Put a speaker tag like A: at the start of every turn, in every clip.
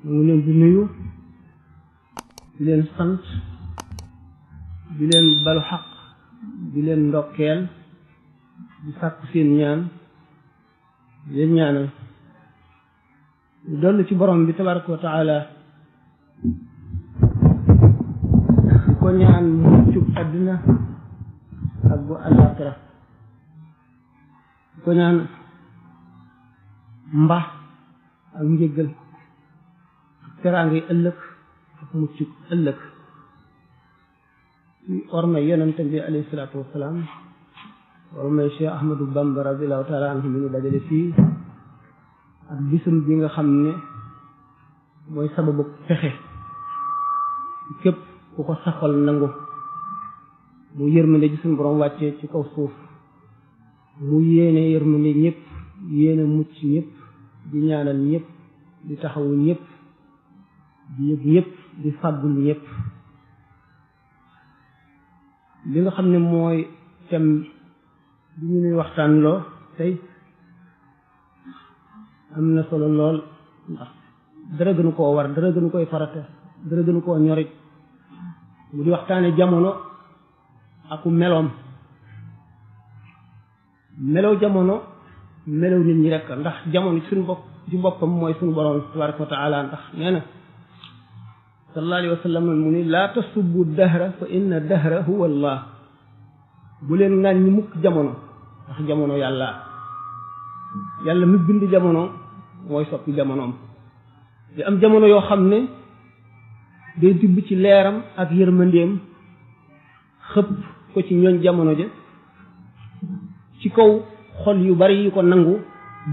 A: mu ngi leen di nuyu di leen sant di leen balu xaq di leen ndokkeel di sàkku seen ñaan di leen ñaanal ñu dollu ci borom bi tabaraka wa taala di ko ñaan muccub àddina ak bu àllaaxira di ko ñaan mbax ak njëggal ak teraanga yi ëllëg ak muccub ëllëg ci ormay yonente bi alayhi salaatu wasalaam ormay Cheikh Ahmadou Bamba radiallahu taala anhu mi ñu dajale fii ak bisum bi nga xam ne mooy sababu fexe képp ku ko saxal nangu mu yërmande ji suñu borom wàccee ci kaw suuf mu yéene yërmande ñëpp yéene mucc ñëpp di ñaanal ñëpp di taxawu ñëpp di yëg ñëpp di fàggul ñëpp li nga xam ne mooy thème bi ñu nuy waxtaan loo tey am na solo lool ndax dara gënu koo war dara gënu koy farata dara gënu koo ñorit mu di waxtaane jamono aku meloom melow jamono melow nit ñi rek ndax jamono suñu bopp ci boppam mooy suñu borom tabaraka wa taala ndax nee na sallallahu alayhi wa sallam mu ni laa tasubbu dahra fa inna dahra huwa allah bu leen naan ñi mukk jamono ndax jamono yàlla mi bind jamono mooy soppi jamonoom di am jamono yoo xam ne day tibb ci leeram ak yërmandeem xëpp ko ci ñooñ jamono ja ci kaw xol yu bari yu ko nangu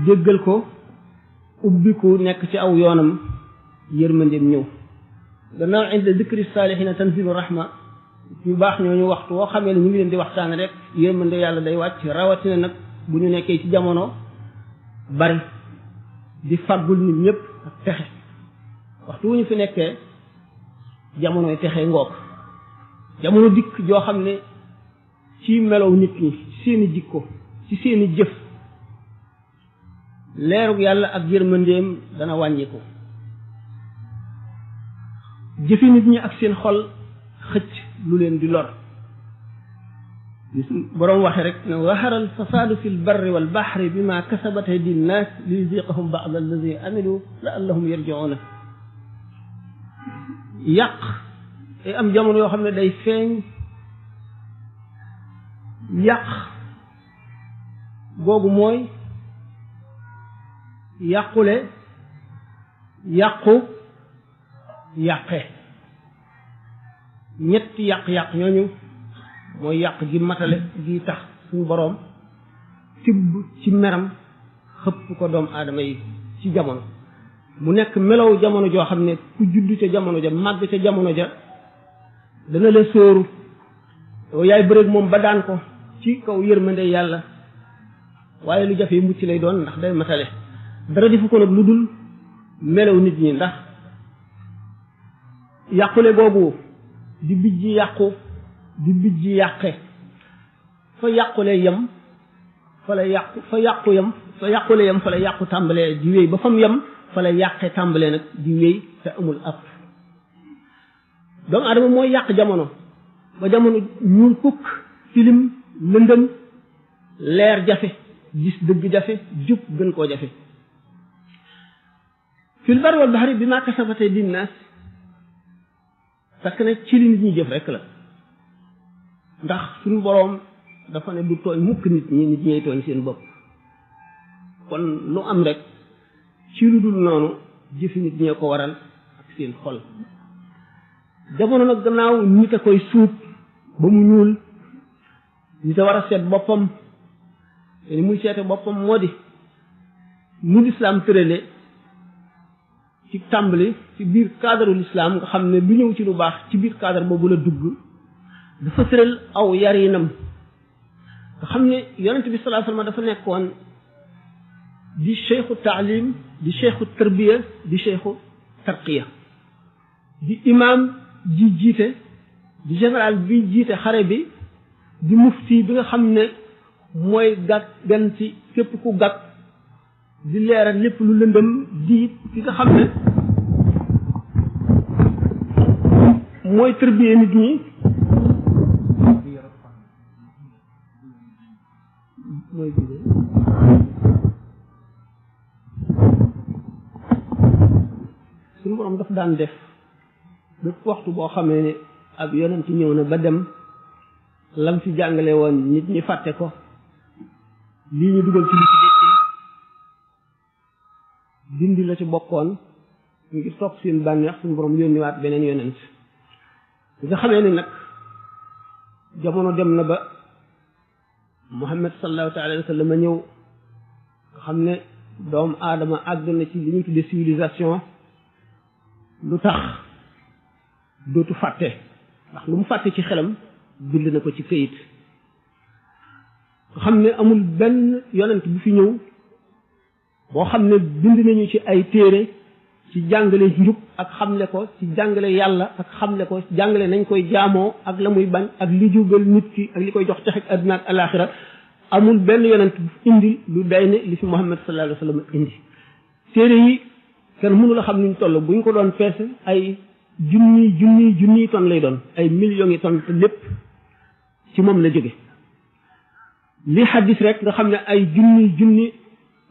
A: jéggal ko ubbiku nekk ci aw yoonam yërmandeem ñëw gannaaw inda dikri saalihiina tanzilu rahma ñu baax ñooñu waxtu woo xamee ne ñu ngi leen di waxtaan rek yërmande yàlla day wàcc rawatina nag bu ñu nekkee ci jamono bari di fàggul nit ñëpp ak texe waxtu wu ñu fi nekkee jamonoy texe ngoog jamono dikk joo xam ne ci melow nit ñi ci seeni jikko ci seeni jëf leerug yàlla ak yërmandeem dana wàññiku jëfi nit ñi ak seen xol xëcc lu leen di lor boroom waxe rek ne zahara al fasaadu fi l barri wal bahri bima kasabat aydi nnaas liyuziqahum ba'da alladi amilu la'allahum yarji'una yàq day am jamono yoo xam ne day feeñ yàq googu mooy yàqule yàqe ñetti yàq-yàq ñooñu mooy yàq gi matale gi tax suñu boroom tibb ci meram xëpp ko doomu aadama yi ci jamono mu nekk melow jamono joo xam ne ku judd ca jamono ja màgg ca jamono ja dana la sóoru yow yaay bëreeg moom ba daan ko ci kaw yërmande yàlla waaye lu jafe mucc lay doon ndax day matale dara defu ko nag lu dul melow nit ñi ndax yàqule boobu di bijji yàqu di bijji yàqe fa yàqule yem fa la yàqu fa yàqu yem fa yàqule yem fa la yàqu tàmbalee di wéy ba fam yem fa la yàqe tàmbalee nag di wéy te amul ab doomu adama mooy yàq jamono ba jamono ñuul kukk tilim lëndëm leer jafe gis dëgg jafe jub gën koo jafe fil barri wal bahri bi ma kasabat aydi nnaas fekk ne ci li nit ñi jëf rek la ndax suñu boroom dafa ne du tooñ mukk nit ñi tooñ seen bopp kon lu am rek ci lu dul noonu jëfi nit ñee ko waral ak seen xol jamono nag gannaaw nit a koy suub ba mu ñuul nit a war a seet boppam te ni muy seete boppam moo di nu lislaam tërale ci tàmbali ci biir cadre l'islam nga xam ne lu ñëw ci lu baax ci biir cadre boobu la dugg dafa tëral aw yarinam nga xam ne yonent bi sallallahu alayhi wasallam dafa nekkoon di cheikhu taalim di cheikhu tarbiya di cheikhu tarqiya di imam ji jiite di général bi jiite xare bi di mufti bi nga xam ne mooy gàtt gan ci képp ku gàtt di leeral lépp lu lëndëm di ki nga xam ne mooy tërbiyee nit ñi mooy suñu borom daf daan def bépp waxtu boo xamee ne ab yonent ci ñëw na ba dem lam fi jàngale woon nit ñi fàtte ko lii ñu dugal ci li ci dékkul dindi la ci bokkoon ngir topp seen bànneex suñu borom yónniwaat beneen yonent bi nga xamee ne nag jamono dem na ba Muhammad sallallahu alayhi wa sallam ñëw nga xam ne doomu aadama àgg na ci li ñuy tuddee civilisation lu tax dootu fàtte ndax lu mu fàtte ci xelam bind na ko ci këyit nga xam ne amul benn yonent bu fi ñëw boo xam ne bind nañu ci ay téere ci jàngale njub ak xamle ko ci jàngale yàlla ak xamle ko jàngale nañ koy jaamoo ak la muy bañ ak li jugal nit ki ak li koy jox texek àdduna ak alaxira amul benn yonent bu indi lu day ne li fi Muhammad sallallahu alayhi wa sallam indi téere yi kenn mënu la xam nuñ toll bu ñu ko doon peese ay junniy tonnes lay doon ay millions yi tonnes te lépp ci moom la jóge li xaddis rek nga xam ne ay junni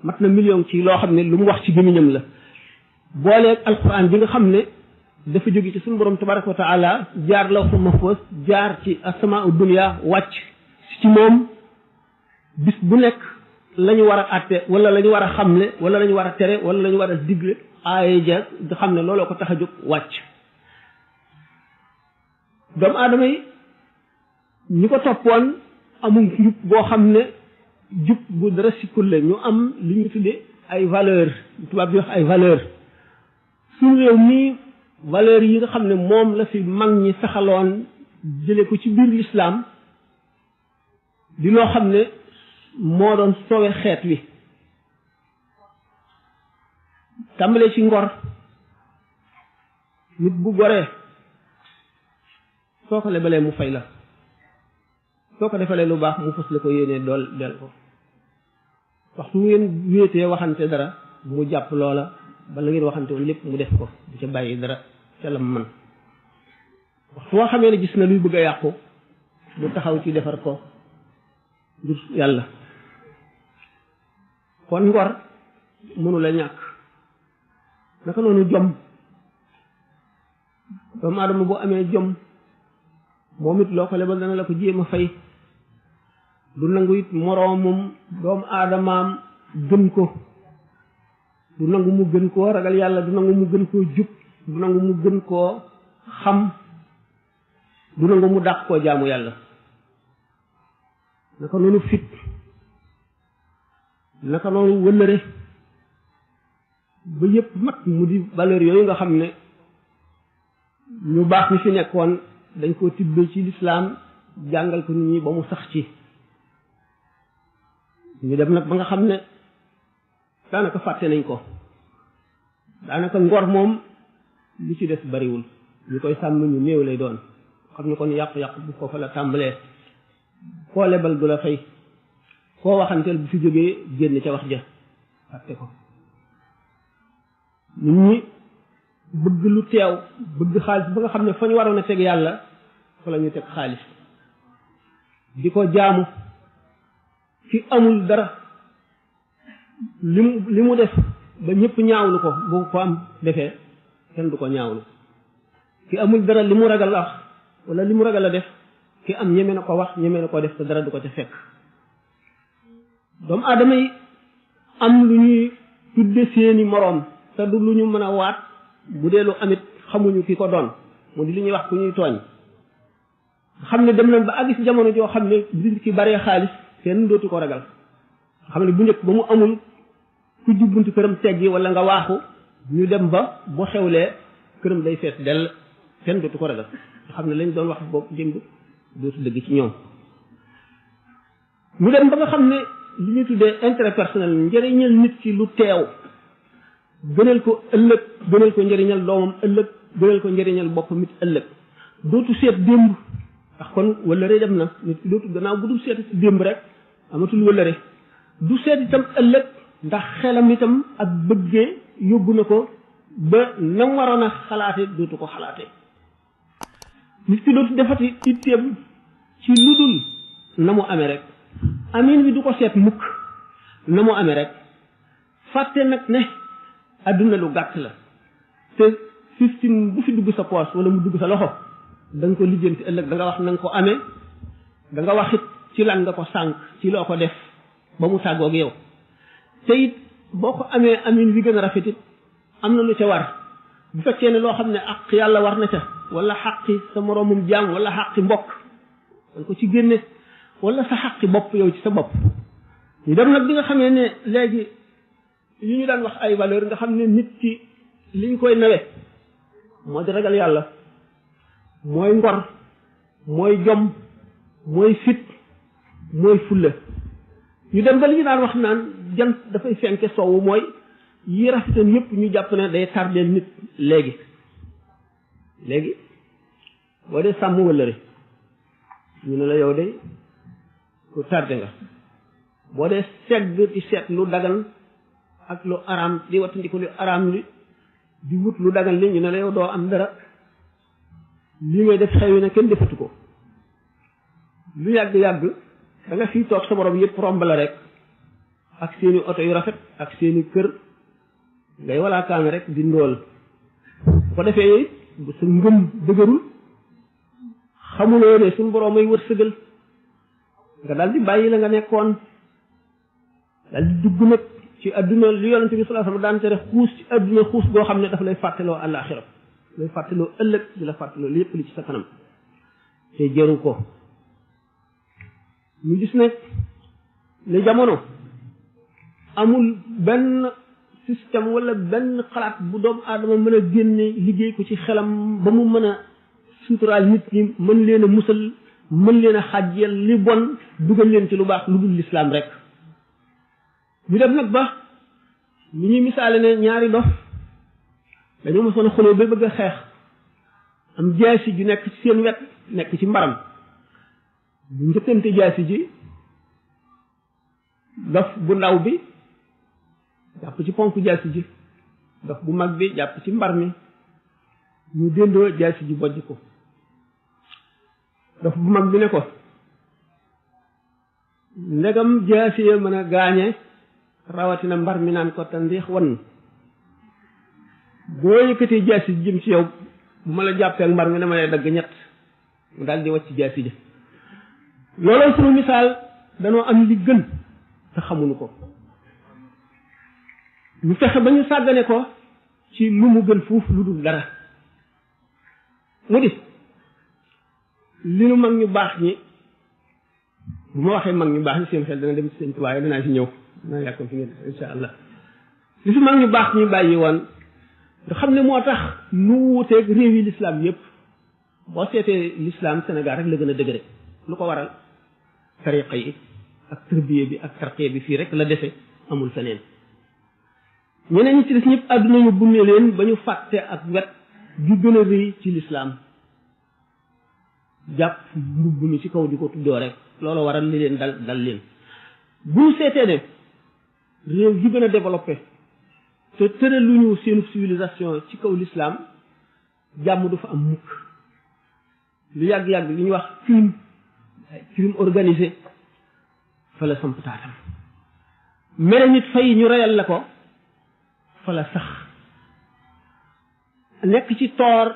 A: mat na million ci loo xam ne lu mu wax ci gémmiñam la booleeg alquran bi nga xam ne dafa jóge ci suñu borom tabaraka wa taala jaar lawhu mahfuz jaar ci asamaau dunya wàcc ci moom bis bu nekk la ñu war a àtte wala la ñu war a xamle wala la ñu war a tere wala la ñu war a digle aaye ja nga xam ne looloo ko tax a jóg wàcc doomu aadama yi ñi ko toppoon amul njub boo xam ne jub bu dara sikkul la ñu am li ñu tuddee ay valeur tubaab bi wax ay valeur suñu réew mii valeur yi nga xam ne moom la fi mag ñi saxaloon jële ko ci biir lislaam di loo xam ne moo doon sowe xeet wi tàmbalee ci ngor nit bu goree soo ko lebalee mu fay la soo ko defalee lu baax mu fës la ko yéenee dool del ko waxtu ngeen wéetee waxante dara mu jàpp loola bala ngeen waxante woon lépp mu def ko du ca bàyyi dara ca la man waxtu woo xamee ne gis na luy bëgg a yàqu mu taxaw ci defar ko ngir yàlla kon ngor mënu la ñàkk naka noonu jom doomu aadama boo amee jom moom it loo ko lebal dana la ko jéem a fay du nangu it moroomum doomu aadamaam gën ko du nangu mu gën koo ragal yàlla du nangu mu gën koo jub du nangu mu gën koo xam du nangu mu dàq koo jaamu yàlla naka noonu fit naka noonu wëllëre ba yëpp mat mu di valeur yooyu nga xam ne ñu baax ñi fi nekkoon dañ koo tibbee ci lislaam jàngal ko nit ñi ba mu sax ci ñu dem nag ba nga xam ne daanaka fàtte nañ ko daanaka ngor moom li ci des bariwul ñu koy sàmm ñu néew lay doon xam ne kon yàqu-yàqu bu foofa la tàmbalee koo lebal du la fay koo waxanteel bu fi jógee génn ca wax ja fàtte ko nit ñi bëgg lu teew bëgg xaalis ba nga xam ne fa ñu waroon a teg yàlla fa la ñu teg xaalis di ko jaamu fi amul dara li mu def ba ñëpp ñaawlu ko bu ko am defee kenn du ko ñaawlu ki amul dara li mu ragal wax wala li mu ragal a def ki am ñeme na ko wax ñeme na ko def te dara du ko ca fekk doomu aadama yi am lu ñuy tudde seeni moroom te du lu ñu mën a waat bu dee lu amit xamuñu ki ko doon mu di li ñuy wax ku ñuy tooñ xam ne dem nañ ba àgg ci jamono joo xam ne bi ki baree xaalis kenn dootu ko ragal xam ne bu njëkk ba mu amul ku jubbuntu këram teggi wala nga waaxu ñu dem ba bu xewlee këram day fees dell kenn dootu ko ragal nga xam ne lañ doon wax boobu démb dootu dëgg ci ñoom ñu dem ba nga xam ne li ñuy tuddee intérêt personnel njëriñal nit ki lu teew gënal ko ëllëg gënal ko njëriñal doomam ëllëg gënal ko njëriñal boppam it ëllëg dootu seet démb ndax kon wëllëre dem na nit ki dootu gannaaw bu dul seet ci démb rek amatul wëllëre du seet itam ëllëg ndax xelam itam ak bëggee yóbbu na ko ba nam waroon a xalaate dootu ko xalaate nit ki dootu defati itteem ci lu dul na mu amee rek amin bi du ko seet mukk na mu amee rek fàtte nag ne adduna lu gàtt la te fiftin bu fi dugg sa poos wala mu dugg sa loxo da nga ko lijjanti ëllëg da nga wax na nga ko amee da nga wax it ci lan nga ko sànq ci loo ko def ba mu tàggoog yow te it boo ko amee amin wi gën a rafet it am na lu ca war bu fekkee ne loo xam ne àq yàlla war na ca wala xaqi sa moroomum jaam wala xaqi mbokk da nga ko ci génne wala sa xaqi bopp yow ci sa bopp ñu dem nag bi nga xamee ne léegi yi ñu daan wax ay valeur nga xam ne nit ki li ñu koy nawe moo di ragal yàlla mooy ngor mooy jom mooy fit mooy fulla ñu dem ba li ñu daan wax naan jant dafay fenke soowu mooy yi rafetan yëpp ñu jàpp ne day tardeel nit léegi boo dee sàmm wëllëre ñu ne la yow de ku tardé nga boo dee segg di seet lu dagan ak lu araam di wattandiku lu araam li di wut lu dagan li ñu ne la yow doo am dara li ngay def xew na kenn defatu ko lu yàgg-yàgg da nga fii toog sa borom yëpp romb la rek ak seeni oto yu rafet ak seeni kër ngay walaa kaame rek di ndóol bu ko defee yooyu bu sa ngëm dëgërul xamuloo ne suñu borom ay wërsëgal nga daal di bàyyi la nga nekkoon daal di dugg nag ci adduna li yonente bi sallallahu alayhi wasallam daan tere xuus ci adduna xuus goo xam ne daf lay fàttaloo àllaaxira lay fàttaloo ëllëg di la fàttaloo lépp li ci sa kanam te jëru ko ñu gis nag ne jamono amul benn système wala benn xalaat bu doomu aadama mën a génne liggéey ko ci xelam ba mu mën a suturaal nit ñi mën leen a musal mën leen a xàjjeel li bon dugal leen ci lu baax lu dul lislaam rek ñu dem nag ba li ñuy misaale ne ñaari dof dañoo mosoon a xuloo ba bëgg a xeex am jaasi ju nekk ci seen wet nekk ci mbaram bu njëkkante jaasi ji dof bu ndaw bi jàpp ci ponk jaasi ji dof bu mag bi jàpp ci mbar mi ñu déndoo jaasi ji bojj ko dof bu mag bi ne ko ndegam jaasi ya mën a gaañe rawatina mbar mi naan ko tandiix wan boo yëkkatee jaasi ji jëm ci yow bu ma la jàppee ak mbar mi dama lay dagg ñett mu daal di wàcc jaasi ji looloo sunu misaal danoo am li gën te xamuñu ko ñu fexe ba ñu sàggane ko ci lu mu gën fuuf lu dul dara mu di li nu mag ñu baax ñi bu ma waxee mag ñu baax ñi seen xel dana dem ci seen tubaab danaa ci ñëw danaa yàkkam fi ngeen insha allah li fi mag ñu baax ñi bàyyi woon nga xam ne moo tax nu wuuteeg réew yi l'islam yépp boo seetee l'islam Sénégal rek la gën a dëgëre lu ko waral tariqa yi ak tërbiye bi ak tarqiya bi fii rek la defe amul feneen ñeneen ñi ci des ñëpp àdduna ñu bunne leen ba ñu fàtte ak wet gi gën a rëy ci l'islam jàpp mbubb mi ci kaw di ko tuddoo rek loolu waral li leen dal leen bu ñu seetee ne réew yi gën a développé te tëraluñu seenu civilisation ci kaw l'islam jàmm du fa am mukk lu yàgg-yàgg li ñuy wax crime organisé fa la samp taatam mere nit fay ñu reyal la ko fa la sax nekk ci toor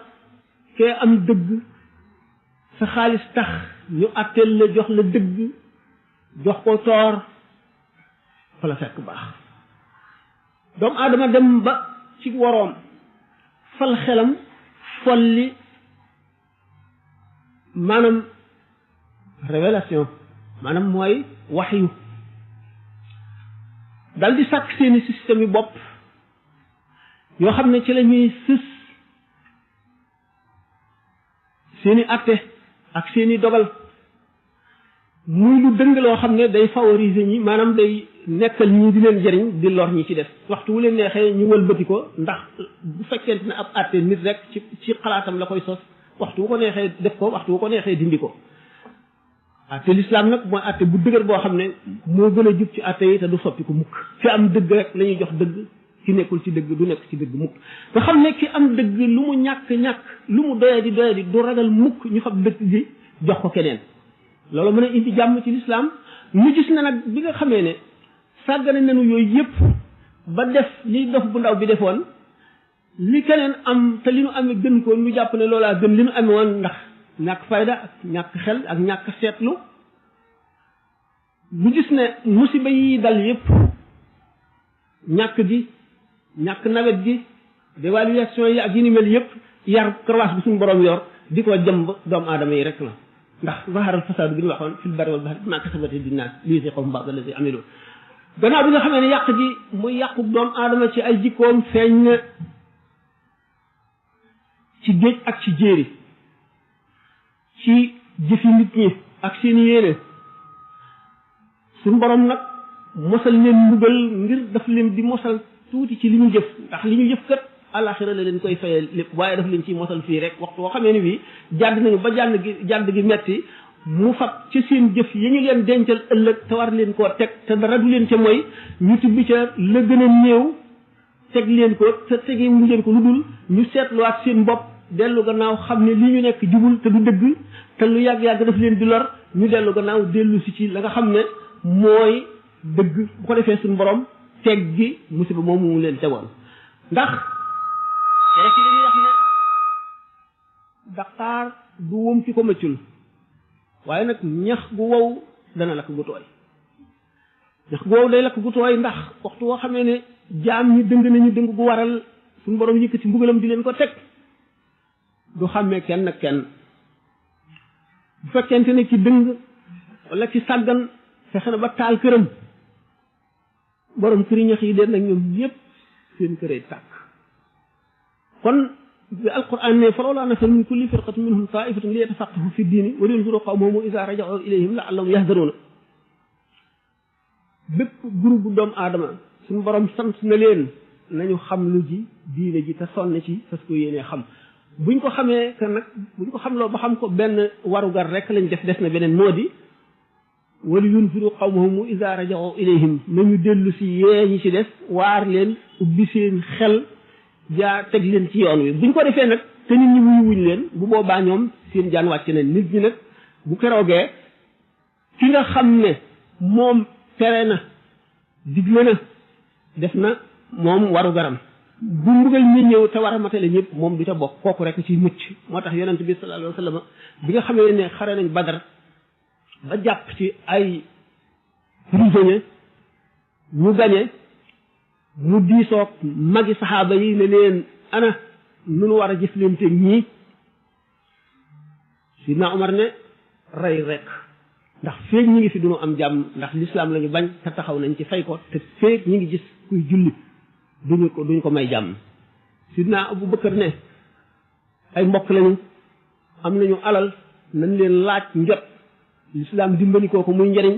A: kee am dëgg sa xaalis tax ñu àtteel la jox la dëgg jox ko toor fa la fekk baax doomu aadama dem ba ci woroom fal xelam folli maanaam révélation maanaam mooy waxyu dal di sàkk seeni système yi bopp yoo xam ne ci la ñuy sës seeni atte ak seeni dogal muy lu dëng loo xam ne day favoriser ñi maanaam day nekkal ñi di leen jëriñ di lor ñi ci def waxtu wu leen neexee ñu wëlbati ko ndax bu fekkente ne ab atte nit rek ci xalaatam la koy sos waxtu wu ko neexee def ko waxtu wu ko neexee dindi ko atte l'islam nag mooy atte bu dëgër boo xam ne moo gën a jub ci atte yi te du soppi ko mukk fi am dëgg rek la ñuy jox dëgg ki nekkul ci dëgg du nekk ci dëgg mukk nga xam ne ki am dëgg lu mu ñàkk-ñàkk lu mu doyadi du ragal mukk ñu fab dëgg gi jox ko keneen loolu mën a indi jàmm ci lislaam ñu gis na nag bi nga xamee ne sàggane nañu yooyu yëpp ba def li dof bu ndaw bi defoon li keneen am te li nu amee gën ko ñu jàpp ne loolaa gën li nu amee woon ndax ñàkk fayda ak ñàkk xel ak ñàkk seetlu ñu gis ne musiba yi dal yëpp ñàkk gi ñàkk nawet gi dévaluation yi ak yi ni mel yëpp yar karawaas bi suñu borom yor di ko jëmb doomu aadama yi rek la ndax zaharal fasaadu bi ñu waxoon fil barri wal bahri bimaa kasabat aydin naas liyuziiqahum ba'da llazii amilu gannaaw bi nga xamee ne yàq gi muy yàqu doomu aadama ci ay jikkoom feeñ na ci géej ak ci jéeri ci jëfi nit ñi ak seen yéene suñu borom nag mosal leen mbugal ngir daf leen di mosal tuuti ci li ñu jëf ndax li ñu jëf kat àlaxira la leen koy fayal lépp waaye daf leen ciy mosal fii rek waxtu woo xamee ne bii jàdd nañu ba jàdd gi metti mu fab ci seen jëf yi ñu leen dencal ëllëg te war leen koo teg te dara du leen ca mooy ñu tibbi ca la gën a néew teg leen ko te tege mu leen ko lu dul ñu seetluwaat seen bopp dellu gannaaw xam ne li ñu nekk jubul te du dëgg te lu yàgg-yàgg daf leen di lor ñu dellu gannaaw dellu si ci la nga xam ne mooy dëgg bu ko defee suñu borom teg gi musiba moomu mu leen tegoon ndax te ci li ñuy wax ne daqaar du wom ci ko mëccul waaye nag ñax gu wow dana lakk gu tooy ñax gu wow day lakk gu tooy ndax waxtu woo xamee ne jaam ñi dëng nañu dëng gu waral suñu borom yëkkati mbugalam di leen ko teg du xàmmee kenn ak kenn bu fekkente ne ci dëng wala ci sàggan fexe na ba taal këram borom këri ñax yi den nag ñoom ñëpp seen këree tàkk kon bi alquran ne falawlaa nafara min kulli firqatin minhum taifatun li yatafaqqahu fi diini wa liyunziru qawmahum iza raja'u ilayhim la'allahum yahdaruuna bépp groupe bu doomu aadama suñu borom sant na leen nañu xam lu ji diine ji te sonn ci parce que yéenee xam buñ ko xamee que nag buñ ko xamloo ba xam ko benn warugar rek lañ def des na beneen moo di wala yunfiru qawmahum iza raja'u ilayhim nañu dellu si yee ñi ci des waar leen ubbi seen xel jaa teg leen ci yoon wi buñ ko defee nag te nit ñi wuñ leen bu boobaa ñoom seen jaan wàcc na nit ñi nag bu keroogee ki nga xam ne moom tere na digle na def na moom waru garam bu mbugal ñi ñëw te war a matale ñëpp moom du ca bokk kooku rek ci mucc moo tax yonent bi sallallahu alayhi wa sallam bi nga xamee ne xare nañ Badar ba jàpp ci ay prisonniers ñu gañe mu diisoog magi saxaaba yi ne leen ana nu nu war a jëflante ñii Sidna Omar ne rey rek ndax feeg ñi ngi fi duñu am jàmm ndax lislaam la ñu bañ te taxaw nañ ci fay ko te feeg ñi ngi gis kuy julli duñ ko may jàmm Sidna Abu Bakar ne ay mbokk lañu am nañu alal nañ leen laaj njot lislaam dimbali ko muy njëriñ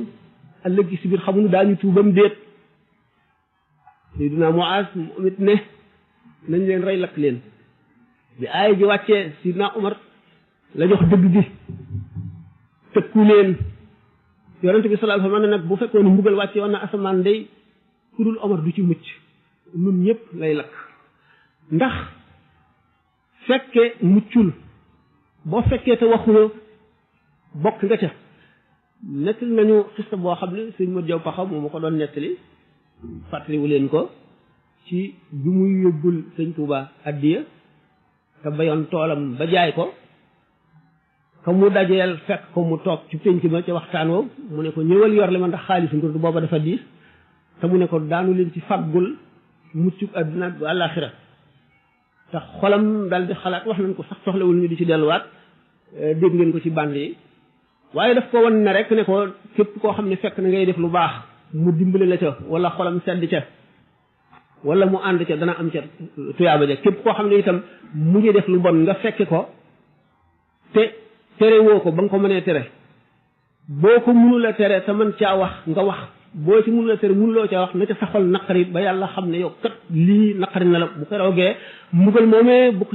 A: ëllëg ci biir xamuñu daañu tuubam déet Seydina Muaz moom it ne nañ leen rey lakk leen bi aaya ji wàccee Sidna Omar la jox dëgg gi tëkku leen yonente bi sallallahu alayhi wa sallam nag bu fekkoon mbugal wàcce woon na asamaan day ku dul Omar du ci mucc nun ñëpp lay lakk ndax fekke muccul boo fekkee te waxuloo bokk nga ca nettali nañu xista boo xam ne sëñ Modou Diaw Paxa moo ma ko doon nettali fàttaliwu leen ko ci bi muy yóbbul sëñ Touba addiya te bayoon toolam ba jaay ko ka mu dajeel fekk ko mu toog ci penc ba ca waxtaan woo mu ne ko ñëwal yor li ma ndax xaalis ngir booba dafa diis te mu ne ko daanu leen ci fàggul muccuk àdduna bu àllaaxira te xolam dal di xalaat wax nañ ko sax soxlawul ñu di ci delluwaat dégg ngeen ko ci bànd yi waaye daf ko wan ne rek ne ko képp koo xam ne fekk na ngay def lu baax mu dimbali la ca wala xolam sedd ca wala mu ànd ca dana am ca tuyaaba ja képp koo xam ne itam mu ngi def lu bon nga fekke ko te tere woo ko ba nga ko mënee tere boo ko mënula tere te mën caa wax nga wax boo ci mënula tere mënuloo caa wax na ca sa xol naqari ba yàlla xam ne yow kat lii naqari na la bu ko roogee mbugal moomee bu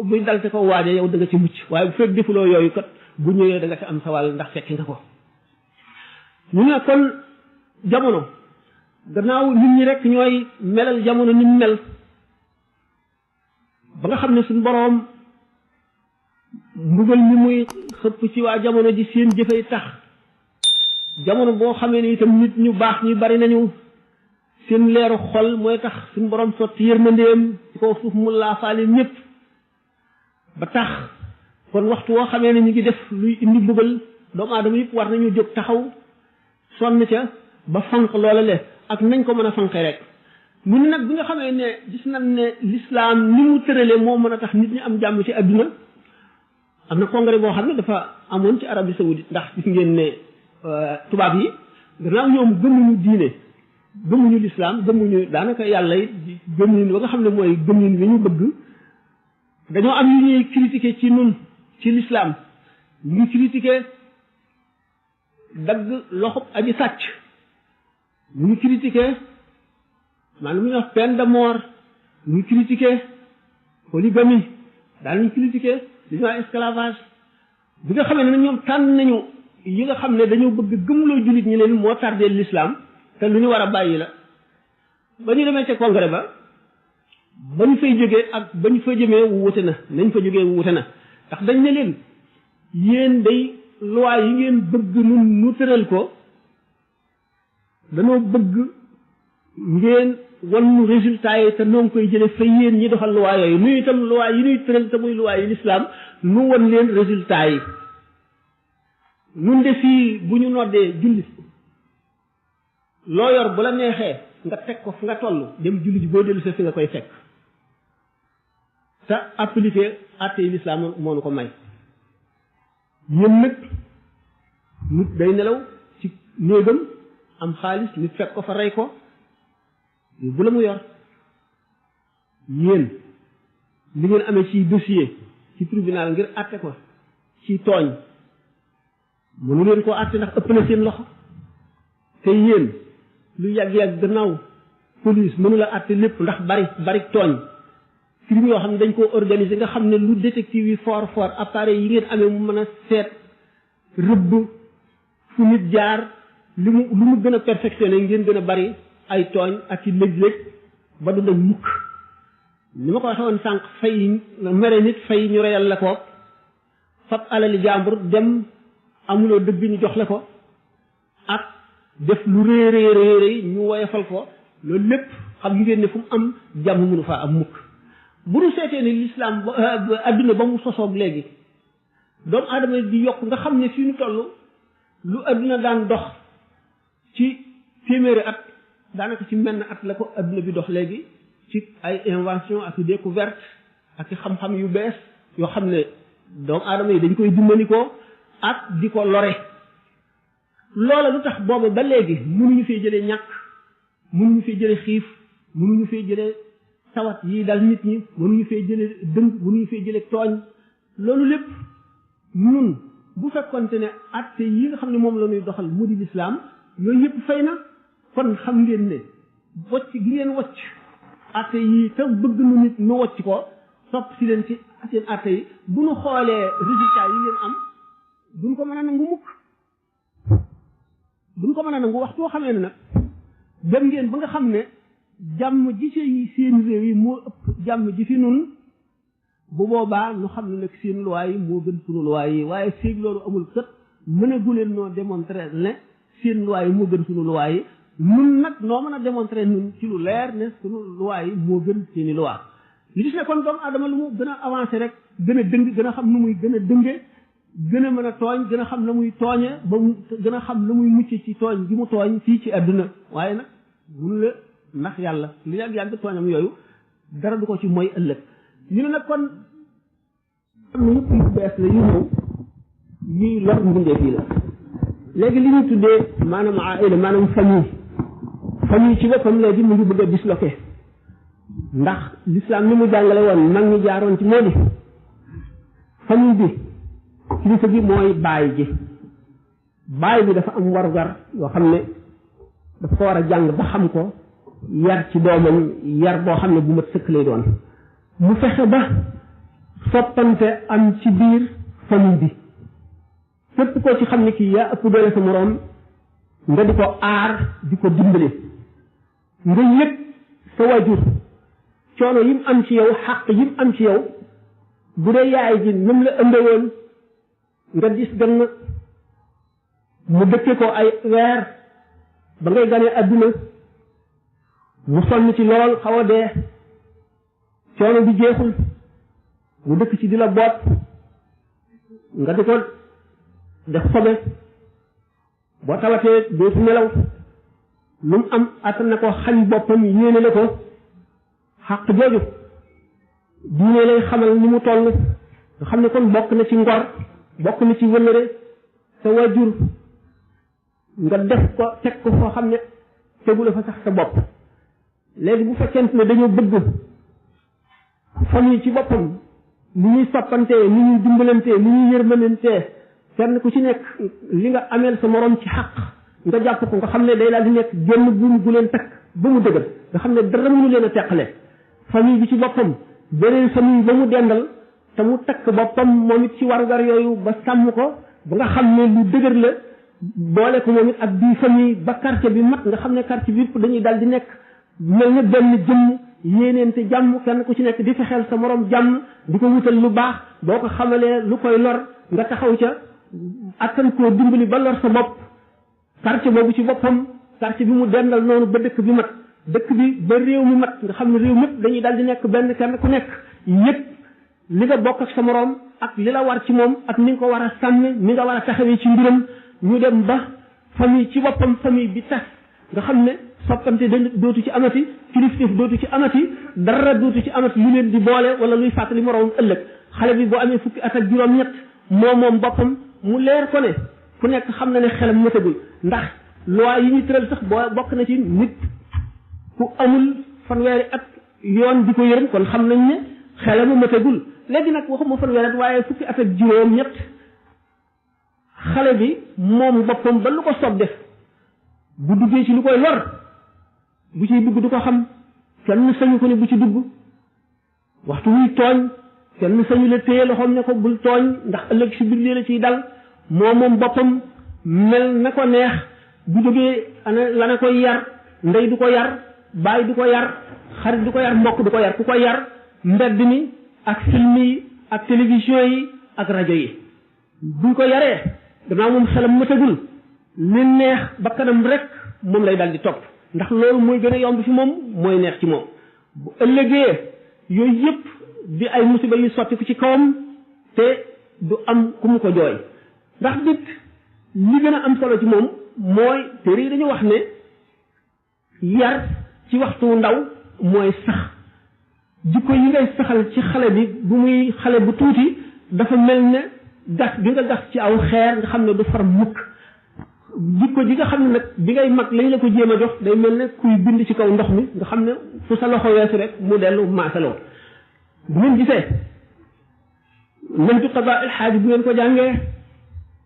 A: buy dal te ko waaje yow da nga ci mucc waaye bu fekk defuloo yooyu kat bu ñëwee da nga ci am sa wàll ndax fekki nga ko ñu ne kon jamono gannaaw nit ñi rek ñooy melal jamono ni mel ba nga xam ne suñu boroom mbugal mi muy xëpp ci waa jamono ji seen jëfay tax jamono boo xamee ne itam nit ñu baax ñu bari nañu seen leeru xol mooy tax suñu boroom sotti yërmandeem ci kaw suuf mu laafaale ñëpp ba tax kon waxtu woo xamee ne ñu ngi def luy indi mbugal doomu aadama yëpp war nañu jóg taxaw sonn ca ba fanq loola le ak nañ ko mën a fanqe rek mu ni nag bi nga xamee ne gis nañ ne l'islam ni mu tërale moo mën a tax nit ñi am jàmm ci adduna am na congrès boo xam ne dafa amoon ci Arabie Saoudite ndax gis ngeen ne tubaab yi gannaaw ñoom gëmuñu diine gëmuñu l'islam gëmuñu daanaka yàlla it gëmuñu ba nga xam ne mooy gëmuñu bi ñu bëgg dañoo am yu ñuy critiquer ci nun ci l'islam ñu critiquer dagg loxob aji sàcc ñu critiquer maanaam lu ñuy wax peine de mort ñu critiquer polygamie daal ñu critiquer li ñuy wax esclavage bi nga xam ne ñoom tànn nañu yi nga xam ne dañoo bëgg gëmloo jullit ñi leen moo tardé l'islam te lu ñu war a bàyyi la ba ñu demee ca congrès ba ñu fay jógee ak ba ñu fa jëmee wuute na nañ fa jógee wuute na ndax dañ ne leen yéen day loi yi ngeen bëgg nun nu tëral ko dañoo bëgg ngeen wan nu résultat yi te noo ngi koy jële fa yéen ñi doxal loi yooyu nuy itam loi yi nuy tëral te muy loi yi l'islam nu wan leen résultat yi nun de fii bu ñu noddee julli loo yor bu la neexee nga teg ko fu nga toll dem julli ji boo dellu sa fi nga koy fekk te appliquer àtte yi l'islam moo nu ko may yéen nag nit day nelaw ci néegam am xaalis nit fekk ko fa rey ko bu la mu yor yéen li ngeen amee ci dossier ci tribunal ngir àtte ko ci tooñ mënu leen koo àtte ndax ëpp na seen loxo te yéen lu yàgg-yàgg gannaaw police mënu la àtte lépp ndax bari tooñ crime yoo xam ne dañ koo organiser nga xam ne lu détective yi fort appareil yi ngeen amee mu mën a seet rëbb fu nit jaar lu mu gën a perfectionné ngeen gën a bari ay tooñ ak ci lëj-lëj ba du dañ mukk ni ma ko waxee woon sànq fay mere nit fay ñu reyal la ko fab alali jàmbur dem amuloo dëgg ñu jox la ko ak def lu rëy ñu woyofal ko loolu lépp xam ngeen ne fu mu am jàmm mënu faa am mukk bu ñu seetee ni l'islam adduna ba mu sosoog léegi doomu aadama di yokk nga xam ne fii ñu toll lu adduna daan dox ci téeméeri at daanaka ci menn at la ko adduna bi dox léegi ci ay invention ak découverte ak xam-xam yu bees yoo xam ne doomu aadama yi dañ koy dimbali ko ak di ko lore loola lu tax booba ba léegi mënuñu fee jëlee ñàkk mënuñu fee jëlee xiif mënuñu fee jëlee tawat yi dal nit ñi mënuñu fee jëlee dëng mënuñu fee jëlee tooñ loolu lépp ñun bu fekkonte ne atte yi nga xam ne moom la ñuy doxal mu di lislaam yooyu yëpp fay na kon xam ngeen ne wocc gi ngeen wocc atte yi te bëgg nu nit nu wocc ko topp si leen ci seen atte yi bu nu xoolee résultat yi ngeen am duñ ko mën a nangu mukk duñ ko mën a nangu waxtu xamee ne nag dem ngeen ba nga xam ne jàmm ji ci seen réew yi moo ëpp jàmm ji fi nun bu boobaa nu xam ne nag seen loi yi moo gën sunu loi yi waaye féeg loolu amul kët mën a guleen noo démontrer ne seen loi yi moo gën sunu loi yi nun nag noo mën a démontrer nun ci lu leer ne sunu loi yi moo gën seeni loi li gis ne kon doomu adama lu mu gën a avancé rek gën a dëng gën a xam nu muy gën a dënge gën a mën a tooñ gën a xam la muy tooñe ba mu gën a xam la muy mucc ci tooñ gi mu tooñ fii ci àdduna waaye nag mun la ndax yàlla lu yàgg-yàgg tooñam yooyu dara du ko ci mooy ëllëg ñu ne nag kon am na yëpp yu bees la yu ñëw ñuy lor mbindeef yi la léegi li ñu tuddee maanaam aila maanaam famille ci boppam léegi mu ngi bëgg a disloqué ndax l'islam ni mu jàngale woon mag ñu jaaroon ci moo di famille bi kilifa gi mooy baay bi dafa am warugar yoo xam ne dafa ko war a jàng ba xam ko yar ci doomam yar boo xam ne bu mat sëkk lay doon mu fexe ba soppante am ci biir famille bi képp koo ci xam ne kii yaa ëpp doole sa moroom nga di ko aar di ko dimbali nga yëg sa wajur coono yim am ci yow xaq yim am ci yow bu dee yaay ji nam la ëmbewoon nga dis gann mu dëkke ko ay weer ba ngay gane adduna mu sonn ci lool xaw a dee coono bi jeexul mu dëkk ci di la boot nga di ko def sobe boo tawatee dootu nelaw lu mu am attan na ko xañ boppam yéene la ko xaq jooju diine lay xamal ni mu toll nga xam ne kon bokk na ci ngor bokk na ci wëllëre sa wajur nga def ko teg ko foo xam ne tegula fa sax sa bopp léegi bu fekkente ne dañoo bëgg famille ci boppam ni ñuy soppantee ni ñuy dimbalantee ni ñuy yërmanantee kenn ku ci nekk li nga ameel sa morom ci xaq nga jàpp ko nga xam ne day daal di nekk génn buum gu leen takk ba mu dëgër nga xam ne dara mënu leen a teqale famille bi ci boppam beneen famille ba mu dendal te mu takk boppam moom it ci warugar yooyu ba sàmm ko ba nga xam ne lu dëgër la boole ko moom it ak bii famille ba quartier bi mat nga xam ne quartier bi yëpp dañuy daal di nekk mel ne benn jëmm yéeneente jàmm kenn ku ci nekk di fexeel sa morom jàmm di ko wutal lu baax boo ko xamalee lu koy lor nga taxaw ca attan koo dimbali ba lor sa bopp quartier boobu ci boppam quartier bi mu dendal noonu ba dëkk bi mat dëkk bi ba réew mi mat nga xam ne réew mépp dañuy daal di nekk benn kenn ku nekk yëpp li nga bokk ak sa moroom ak li la war ci moom ak ni nga ko war a sàmme ni nga war a taxawee ci mbiram ñu dem ba famille ci boppam famille bi tas nga xam ne soppante dañ dootu ci amati kilifteef dootu ci amati dara dootu ci amati lu leen di boole wala luy fàttali moroom ëllëg xale bi boo amee fukki at ak juróom-ñett moom boppam mu leer ko ne ku nekk xam na ne xelam matagul ndax loi yi ñu tëral sax boo bokk na ci nit ku amul fanweeri at yoon di ko yërëm kon xam nañ ne xelamu matagul léegi nag waxuma fanweeri at waaye fukki at ak juróom-ñett xale bi moom boppam ba lu ko soob def bu duggee ci lu koy lor bu ciy dugg du ko xam kenn sañu ko ne bu ci dugg waxtu muy tooñ kenn sañu la téye loxoom ne ko bul tooñ ndax ëllëg si biir la ciy dal moom boppam mel na ko neex bu jógee ana la na koy yar ndey du ko yar baay du ko yar xarit du ko yar mbokk du ko yar ku ko yar mbedd mi ak film yi ak télévision yi ak rajo yi buñ ko yaree gannaaw moom xelam matagul li neex ba kanam rek moom lay dal di topp ndax loolu mooy gën a yomb fi moom mooy neex ci moom bu ëllëgee yooyu yëpp di ay musiba yu sotti ko ci kawam te du am ku mu ko jooy ndax nit li gën a am solo ci moom mooy téere yi dañu wax ne yar ci waxtu ndaw mooy sax jikko yi ngay saxal ci xale bi bu muy xale bu tuuti dafa mel ne gas bi nga gas ci aw xeer nga xam ne du far mukk jikko ji nga xam ne nag bi ngay mag lañ la ko jéem a jox day mel ne kuy bind ci kaw ndox mi nga xam ne fu sa loxo weesu rek mu dellu maasaloo bu ngeen gisee nantu qada il xaaji bu ngeen ko jàngee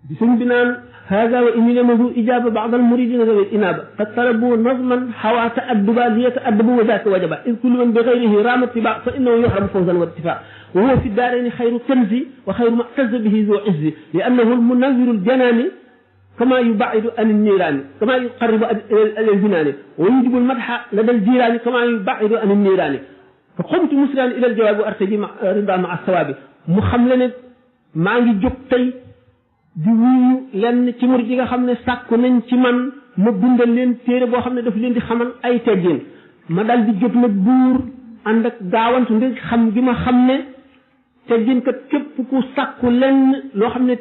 A: di sëñ bi naan hada wa inni lamahu ijaba ba'd al muridina zawi inaba qad talabu nazman hawa ta'adduba li yata'addabu wa dhaka wajaba id kullu man bi ghayrihi rama ittiba fa innahu yuhram fawzan wa ittifa wa huwa fi ad-darain khayru kanzi wa khayru ma tazza bihi zu izzi li annahu al munawwiru al janani كما يبعد عن النيران كما يقرب إلى الجنان ويجب المدح لدى الجيران كما يبعد عن النيران فقمت مسرعا إلى الجواب وأرتجي رضا مع الثواب محملنا ما نجي جبتي di wuyu lenn ci murid yi nga xam ne sàkku nañ ci man ma bindal leen téere boo xam ne daf leen di xamal ay teggin ma dal di jot nag buur ànd ak gaawantu ndi xam gi ma xam ne teggin kat képp ku sàkku lenn loo xam ne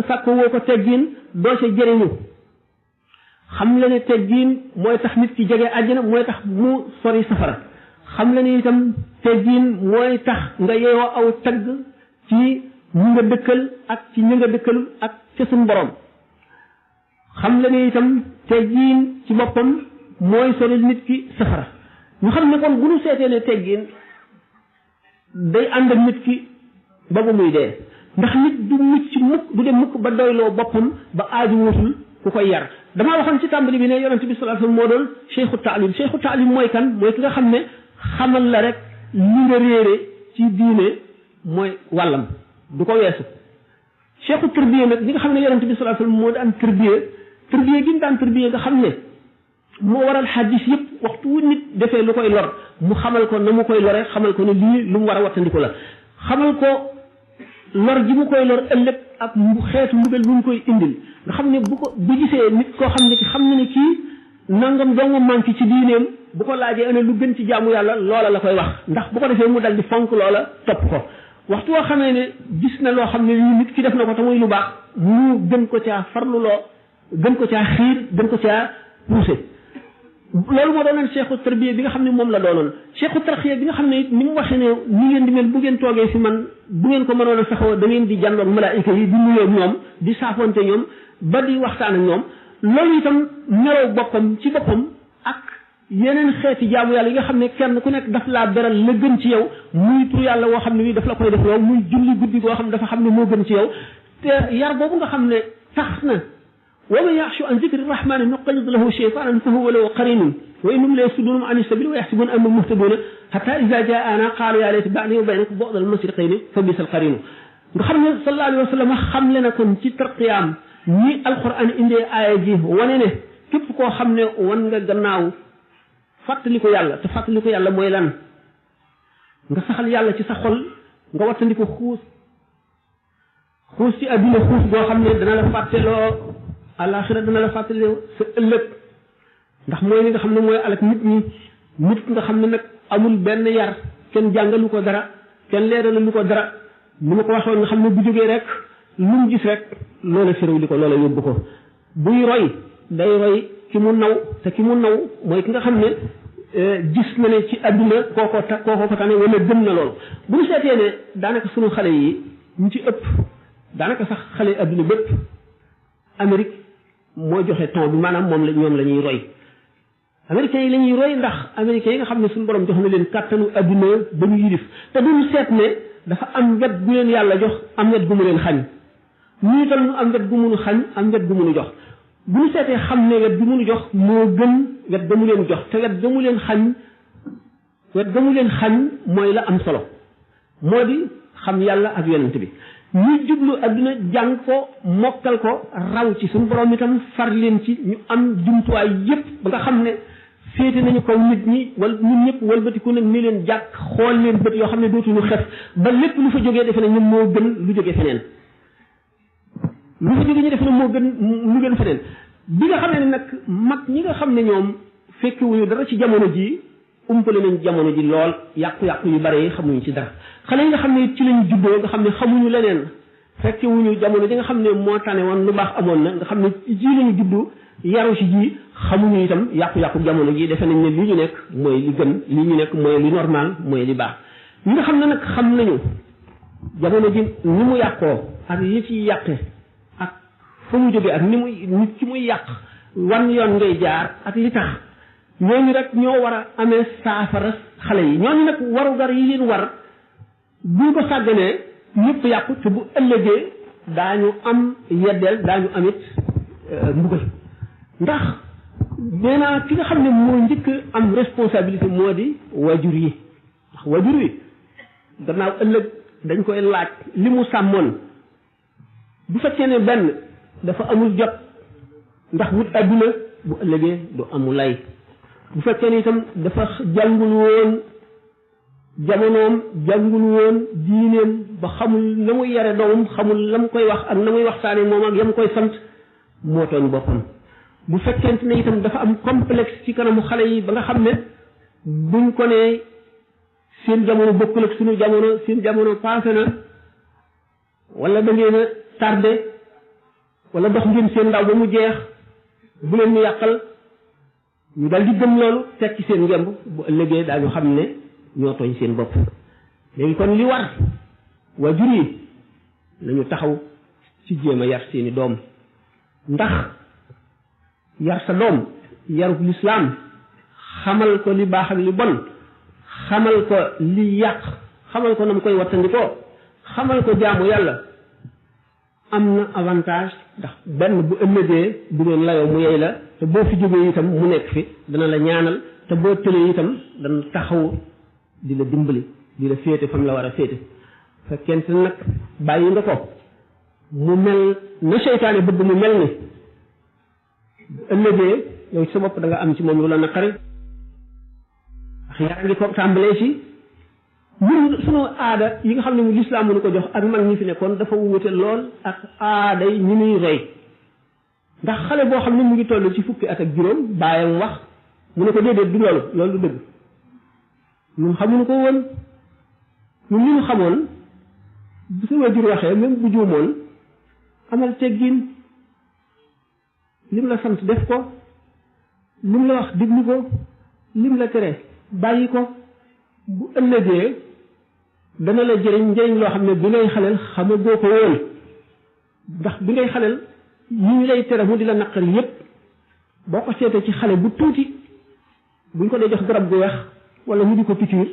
A: sàkku woo ko teggin doo ca jëriñu xam la ne teggin mooy tax nit ki jege àjjana mooy tax mu sori safara xam la ne itam teggin mooy tax nga yeewoo aw tagg ci ñi nga dëkkal ak ci ñi nga dëkkalul ak ca suñu borom xam la ne itam teggin ci boppam mooy sori nit ki safara ñu xam ne kon bu ñu seetee ne teggin day ànd ak nit ki ba bu muy dee ndax nit du mucc mukk du dem mukk ba doyloo boppam ba aaju wutul ku koy yar damaa waxoon ci tàmbali bi ne yonent bi sallallahu alayhi wasallam moo doon cheikhu taalim mooy kan mooy ki nga xam ne xamal la rek li nga réere ci diine mooy wàllam du ko weesu cheikhu tërbiye nag ñi nga xam ne yonent bi sallallahu alayhi wasallam moo daan tërbiye gi mu daan tërbiye nga xam ne moo waral xadis yëpp waxtu wu nit defee lu koy lor mu xamal ko na mu koy lore xamal ko ne lii lu mu war a wattandiku la xamal ko lor ji mu koy lor ëllëg ak xeetu mbugal bu mu koy indil nga xam ne bu gisee nit koo xam ne ki xam na ne kii nangam dong manqué ci diineem bu ko laajee ana lu gën ci jaamu yàlla loola la koy wax ndax bu ko defee mu dal di fonk loola topp ko waxtu woo xamee ne gis na loo xam ne lii nit ki def na ko te muy lu baax mu gën ko caa farluloo gën ko caa xiir gën ko caa poussé loolu moo doonoon cheikhu tarbiya bi nga xam ne moom la doonoon cheikhu tarxiya bi nga xam ne it ni mu waxee ne ni ngeen di mel bu ngeen toogee fi man bu ngeen ko mënoon a saxoo da ngeen di jàndoog malaayika yi di nuyoo ñoom di saafonte ñoom ba di waxtaan ak ñoom loolu itam merow boppam ci boppam ak yeneen xeeti jaamu yàlla yi nga xam ne kenn ku nekk daf laa beral la gën ci yow muy tur yàlla woo xam ne bii daf la koy def yow muy julli guddi goo xam ne dafa xam ne moo gën ci yow te yar boobu nga xam ne tax na wa man yaxshu an zikri rahmani nuqayyid lahu shaytanan fa huwa lahu qarinun wa innahum la yasuddunahum an sabil wa yaxsibuna annahum muhtaduna hatta ida jaana qaalu ya layta ba'ni wa baynaka bu'da al-mashriqayni fa bisa al-qarinu nga xam ne sallallahu alayhi wa sallam xamle na kon ci tarqiyaam ñi alquran indee aaya ji wane ne képp koo xam ne wan nga gannaaw fàttali ko yàlla te fàttali ko yàlla mooy lan nga saxal yàlla ci sa xol nga wattandi ko xuus ci adduna xuus boo xam ne dana la fàtteloo alaxira dana la fàtteloo sa ëllëg ndax mooy li nga xam ne mooy alak nit ñi nit nga xam ne nag amul benn yar kenn jàngalu ko dara kenn leeralu ko dara ni ma ko waxoon nga xam ne bu jógee rek lu mu gis rek loola féréw li ko loola yóbbu ko buy roy day roy ki mu naw te ki mu naw mooy ki nga xam ne gis na ne ci adduna kooko ko tane wala gëm na loolu bu ñu seetee ne daanaka sunu xale yi ñu ci ëpp daanaka sax xale yi adduna bépp Amérique moo joxe ton bi maanaam moom la ñoom la ñuy roy américains yi la ñuy roy ndax américains yi nga xam ne suñu borom jox na leen kàttanu adduna ba ñu yilif te duñu seet ne dafa am wet gu leen yàlla jox am wet gu mu leen xañ ñu itam ñu am wet gu munu xañ am wet gu munu jox bu ñu seetee xam ne wet gu munu jox moo gën wet ga mu leen jox te wet ga mu leen xañ mooy la am solo moo di xam yàlla ak yonent bi ñuy jublu adduna jàng ko mokkal ko raw ci suñu borom itam far leen ci ñu am jumtuwaay yépp ba nga xam ne féete nañu kaw nit ñi wala ñun ñëpp walbatiku nag ni leen jàkk xool leen bët yoo xam ne dootuñu xef ba lépp lu fa jógee defe ne ñun moo gën lu jógee feneen lu fa jógee ñu defe ne moo gën lu gën feneen bi nga xam ne nag mag ñi nga xam ne ñoom fekkewuñu dara ci jamono ji umpale nañ jamono ji lool yàqu-yàqu yu bare yi xamuñu ci dara xale yi nga xam ne ci lañu juddoo nga xam ne xamuñu leneen fekkewuñu jamono ji nga xam ne moo tane woon lu baax amoon na nga xam ne ji lañu juddu yaru ci ji xamuñu itam yàqu-yàqu jamono ji defe nañ ne li ñu nekk mooy li gën li ñu nekk mooy li normal mooy li baax ñi nga xam ne nag xam nañu jamono ji ni mu yàqoo ak yi ci yàqe ak fa mu jógee ak ni muy nit ki muy yàq wan yoon ngay jaar ak li tax ñooñu rek ñoo war a amee saafara xale yi ñooñu nag warugar yi leen war buñ ko sàgganee ñëpp yàqu te bu ëllëgee daañu am yeddeel daañu amit mbugal ndax nee naa ki nga xam ne moo njëkk am responsabilité moo di wajur yi ndax wajur wi gannaaw ëllëg dañ koy laaj li mu sàmmoon bu fekkee ne benn dafa amul jot ndax wut adduna bu ëllëgee du amul lay bu fekkee ne itam dafa jàngul woon jamonoom jàngul woon diineem ba xamul na muy yare doomam xamul la mu koy wax ak na muy waxtaane moom ak yam koy sant moo tooñ boppam bu fekkente ne itam dafa am complexe ci kanamu xale yi ba nga xam ne buñ ko ne seen jamono bokkul ak suñu jamono seen jamono passé na wala da ngeen a tardé wala dox ngeen seen ndaw ba mu jeex bu leen ñu yàqal ñu dal di gëm loolu teg ci seen ngemb bu ëllëgee daañu xam ne ñoo tooñ seen bopp léegi kon li war waajur yi nañu taxaw ci jéem a yar seeni doom ndax yar sa doom yarub lislaam xamal ko li baax ak li bon xamal ko li yàq xamal ko na mu koy wattandikoo xamal ko jaamu yàlla am na avantage ndax benn bu ëllëgee du ngeen layoo mu yey la te boo fi jógee itam mu nekk fi dana la ñaanal te boo tëlee itam dana taxaw di la dimbali di la féete fam la war a féete fekkente nag bàyyi nga ko mu mel na seytaane bëgg mu mel ni ëllëgee yow ci sa bopp da nga am ci moom lu la naqari ndax yaa ngi ko tàmbalee ci ñun sunu aada yi nga xam ne mu lislaam mënu ko jox ak mag ñi fi nekkoon dafa wute lool ak aada yi ñu nuy roy ndax xale boo xam ne mu ngi toll ci fukki at ak juróom baayam wax mu ne ko déedéet du loolu du dëgg ñun xamuñu ko woon ñun li ñu xamoon bu sa wajur waxee même bu juumoon amal teggin lim la sant def ko lim la wax diglu ko lim la tere bàyyi ko bu ëllëgee dana la jëriñ njëriñ loo xam ne bi ngay xaleel xamagoo ko woon ndax bi ngay xaleel yi ñu lay tere mu di la naqari yépp boo ko seetee ci xale bu tuuti buñ ko dee jox garab gu weex wala ñu di ko piqûre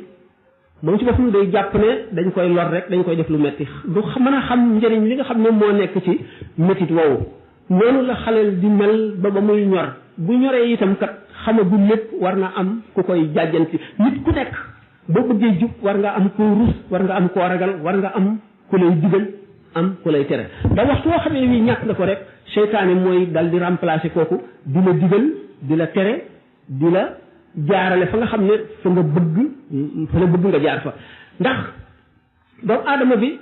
A: moom ci boppam day jàpp ne dañ koy lor rek dañ koy def lu metti du mën a xam njëriñ li nga xam ne moo nekk ci métit woowu noonu la xaleel di mel ba muy ñor bu ñoree itam kat xamagul lépp war na am ku koy jàjjanti nit ku nekk boo bëggee jub war nga am koo rus war nga am koo ragal war nga am ku lay digal am ku lay tere da waxtu woo xam ne wi ñàkk nga ko rek seytaane mooy dal di remplacer kooku di la digal di la tere di la jaarale fa nga xam ne fa la bëgg nga jaar fa ndax doomu aadama bi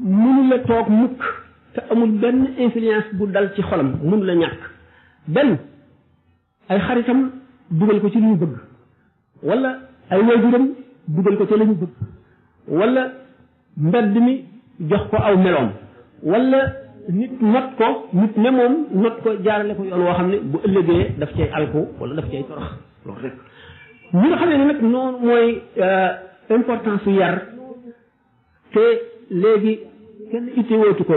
A: mënu la toog mukk te amul benn influence bu dal ci xolam mënu la ñàkk benn ay xaritam dugal ko ci li ñu bëgg wala ay waajuram dugal ko ci la ñu bëgg wala mbedd mi jox ko aw meloom wala nit not ko nit ne moom not ko jaarale ko yoon woo xam ne bu ëllëgee daf cay alku wala daf cay torox loolu rek ñi nga xam ne nag noonu mooy importance su yar te léegi kenn itte wootu ko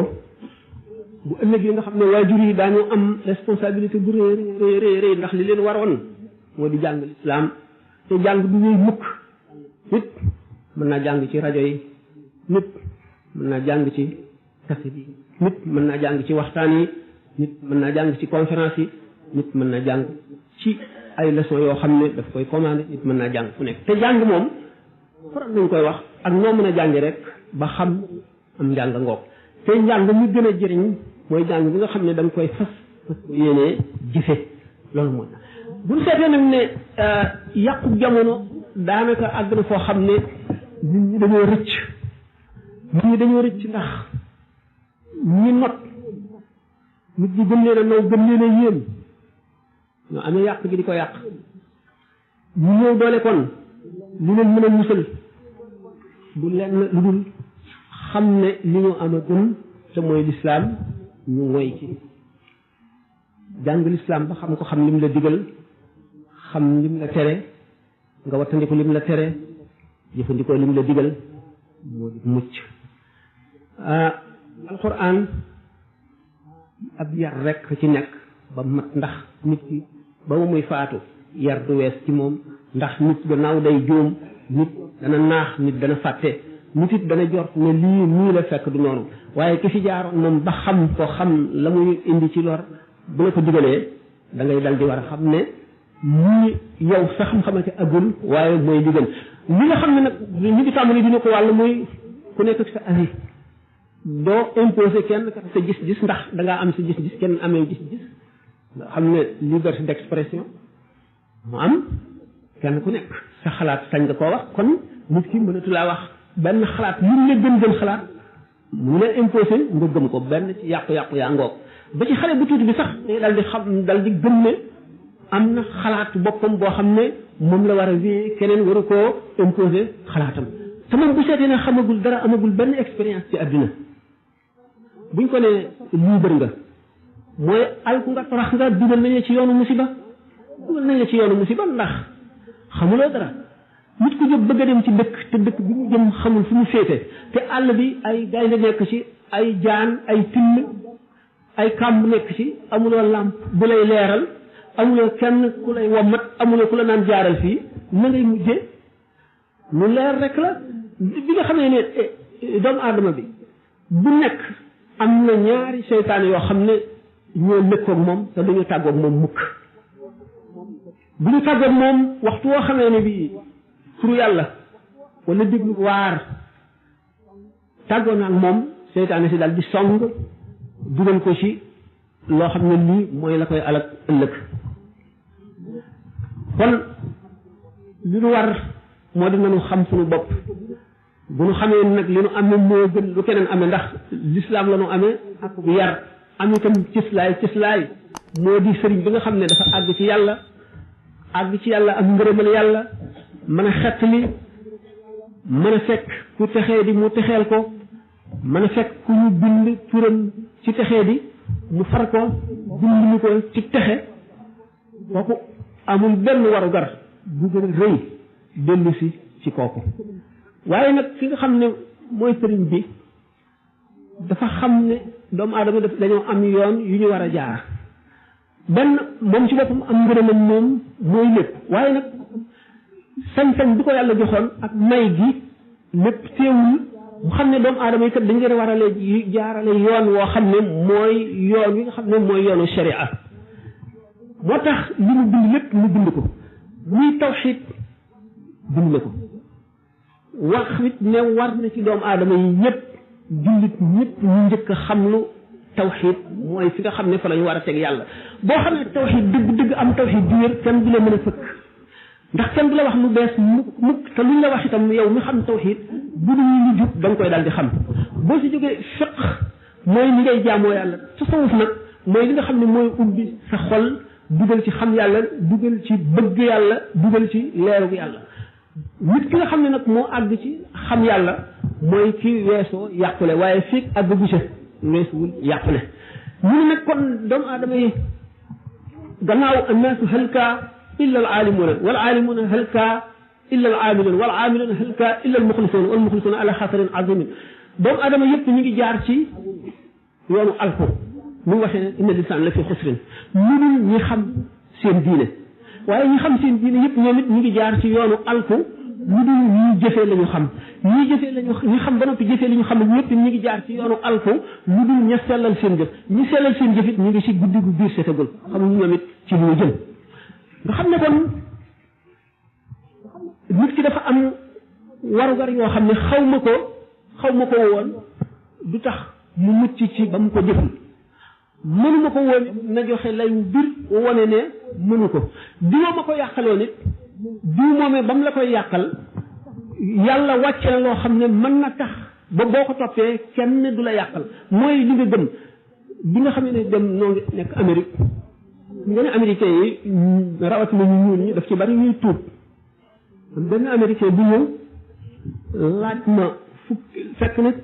A: bu ëllëgee nga xam ne waajur yi daañu am responsabilité bu rëy ndax li leen waroon moo di jàng lislaam te jàng du ñuy mukk nit mën naa jàng ci rajo yi nit mën naa jàng ci kaset yi nit mën naa jàng ci waxtaan yi nit mën naa jàng ci conférence yi nit mën naa jàng ci ay leçons yoo xam ne daf koy commandé nit mën naa jàng fu nekk te jàng moom faral nañ koy wax ak noo mën a jàngi rek ba xam am njàng ngoog te njàng mi gën a jëriñ mooy jàng bi nga xam ne da nga koy fas yéenee jëfe loolu mooy bu ñu seetee nag ne yàqu jamono daanaka àgg na foo xam ne nit ñi dañoo rëcc ndax ñi not nit ñi gën leen a naw gën leen a yéem ñoo amee yàq gi di ko yàq ñu ñëw doole kon li leen mën a musal du lenn lu dul xam ne li ñu am a gën te mooy lislaam ñu ngoy ci jàng lislaam ba xam ko xam lim la digal xam lim la tere nga wattandiku lim la tere jëfandikoo lim la digal moo di mucc alquran ab yar rek ci nekk ba mat ndax nit ki ba mu muy faatu yar du wees ci moom ndax nit gannaaw day juum nit dana naax nit dana fàtte nit it dana jort ne lii nii la fekk du noonu waaye ki fi jaaroon moom ba xam ko xam la muy indi ci lor bu la ko digalee da ngay dal di war a xam ne ñii yow sa xam-xamante agul waaye mooy li gën li nga xam ne nag ñu ngi tàmbali dina ko wàll muy ku nekk ak sa avis doo imposer kenn kat sa gis-gis ndax da ngaa am sa gis-gis kenn amee gis-gis nga xam ne liberté d'expression mu am kenn ku nekk sa xalaat sañ nga koo wax kon nit ki mënatu laa wax benn xalaat lu la gën xalaat mu la imposer nga gëm ko benn ci yàqu-yàqu yaa ngoog ba ci xale bu tuuti bi sax dal di xam dal di gëm ne am na xalaat boppam boo xam ne moom la war a wéy keneen waru koo imposer xalaatam te moom bu seetee ne xamagul dara amagul benn expérience ci àddina buñ ko ne libre nga mooy alku nga torox nga dugal nañ la ci yoonu musiba ndax xamuloo dara nit ku jóg bëgg a dem ci dëkk te dëkk bi mu jëm xamul fu mu féete te àll bi ay gaynde nekk ci ay jaan ay till ay kàmb nekk ci amuloo làmp bu lay leeral amuloo kenn ku lay wommat amuloo ku la naan jaaral fii na ngay mujjee lu leer rek la bi nga xamee ne doomu aadama bi bu nekk am na ñaari seytaane yoo xam ne ñoo lëkkoog moom te duñu tàggoog moom mukk bu ñu tàggoog moom waxtu woo xamee ne bii turu yàlla wala déglu waar tàggoo na ak moom seytaane si daal di song dugal ko ci loo xam ne lii mooy la koy alak ëllëg kon li nu war moo di nañu xam suñu bopp bu nu xamee nag li nu amee moo gën lu keneen amee ndax lislaam la nu amee ak yar am itam cëslaay moo di sëriñ bi nga xam ne dafa àgg ci yàlla am ngërëmal yàlla mën a xettali mën a fekk ku texee di mu texeel ko mën a fekk ku ñu bind turam ci texee di mu far ko bind ñu ko ci texe kooku amul benn warugar bu gën a rëy dellu si ci kooku waaye nag ki nga xam ne mooy sëriñ bi dafa xam ne doomu aadama dañoo am yoon yu ñu war a jaar benn moom ci boppam am ngërëmam moom mooy lépp waaye nag sañ-sañ bi ko yàlla joxoon ak may gi lépp teewul mu xam ne doomu aadama yi kat dañ leen war a jaarale yoon woo xam ne mooy yoon wi nga xam ne mooy yoonu sharia moo tax li mu bind lépp mu bind ko muy tawxiid bind na ko wax it ne war na ci doomu aadama yi ñëpp jullit ñëpp ñu njëkk a xam lu tawxiid mooy fi nga xam ne fa la ñu war a teg yàlla boo xam ne tawxiid dëgg am tawxiid ju wér kenn du la mën a fëkk ndax kenn du la wax lu bees mukk te luñ la wax itam yow mi xam tawxiid bu dul lu jub da nga koy daal di xam boo si jógee fiq mooy li ngay jaamoo yàlla tasawuf nag mooy li nga xam ne mooy ubbi sa xol dugal ci xam yàlla dugal ci bëgg yàlla dugal ci leerug yàlla nit ki nga xam ne nag moo àgg ci xam yàlla mooy ki weesoo yàqule waaye fii àgg bu ca weesuwul yàqule ñu ne nag kon doomu aadama yi gannaaw annaasu halka illa al aalimuuna wal aalimuuna halka illa al aamiluun wal aamiluuna halka illa al muxlisuun wal muxlisuun ala xasarin azimin doomu aadama yëpp ñu ngi jaar ci yoonu alko mu ngi waxee ne inna lisaan la fi xusrin ñu dul ñi xam seen diine waaye ñi xam seen diine yëpp ñoom it ñu ngi jaar ci yoonu alko lu dul ñuy jëfee la ñu xam ñii jëfee la ñu xam ba noppi jëfee li ñu xam ñëpp ñu ngi jaar ci yoonu alko lu dul ña sellal seen jëf ñi sellal seen jëf it ñu ngi si guddi gu biir setagul xamuñu ñoom it ci lu ñu jëm nga xam ne kon nit ki dafa am warugar yoo xam ne xaw ma ko woon du tax mu mucc ci ba mu ko jëful mënuma ko woon na joxe lay wu bir wone ne mënu ko diwa ma ko yàqaloon it diw moomee ba mu la koy yàqal yàlla wàcce la loo xam ne mën na tax ba boo ko toppee kenn du la yàqal mooy li nga gëm bi nga xam ne dem noo ngi nekk Amérique nga ne américain yi rawatina ñu ñuul ñi daf ci bari ñuy tuub benn américain bu ñëw laaj ma fekk nag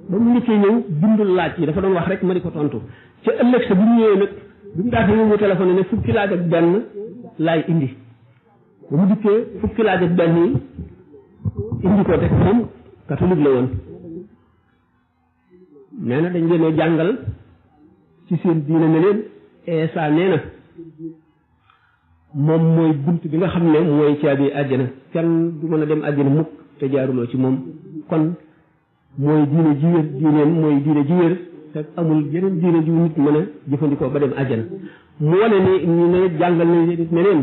A: ba mu njëkkee ñëw bindul laaj yi dafa doon wax rek ma di ko tontu ca ëllëg sa bu ñu ñëwee nag bi mu daal di ñëw téléphone ne fukki laaj ak benn laay indi ba mu dikkee fukki laaj ak benn yi indi ko teg moom catholique la woon nee na dañ leen a jàngal ci seen diine ne leen Eesa nee na moom mooy bunt bi nga xam ne mooy caabi àjjana kenn du mën a dem àjjana mukk te jaaruloo ci moom kon mooy diine ji wér diineem mooy diine ji wér te amul yeneen diine ju nit mën a jëfandikoo ba dem àjjana mu wane ne ñu ne jàngal nañ leen ne leen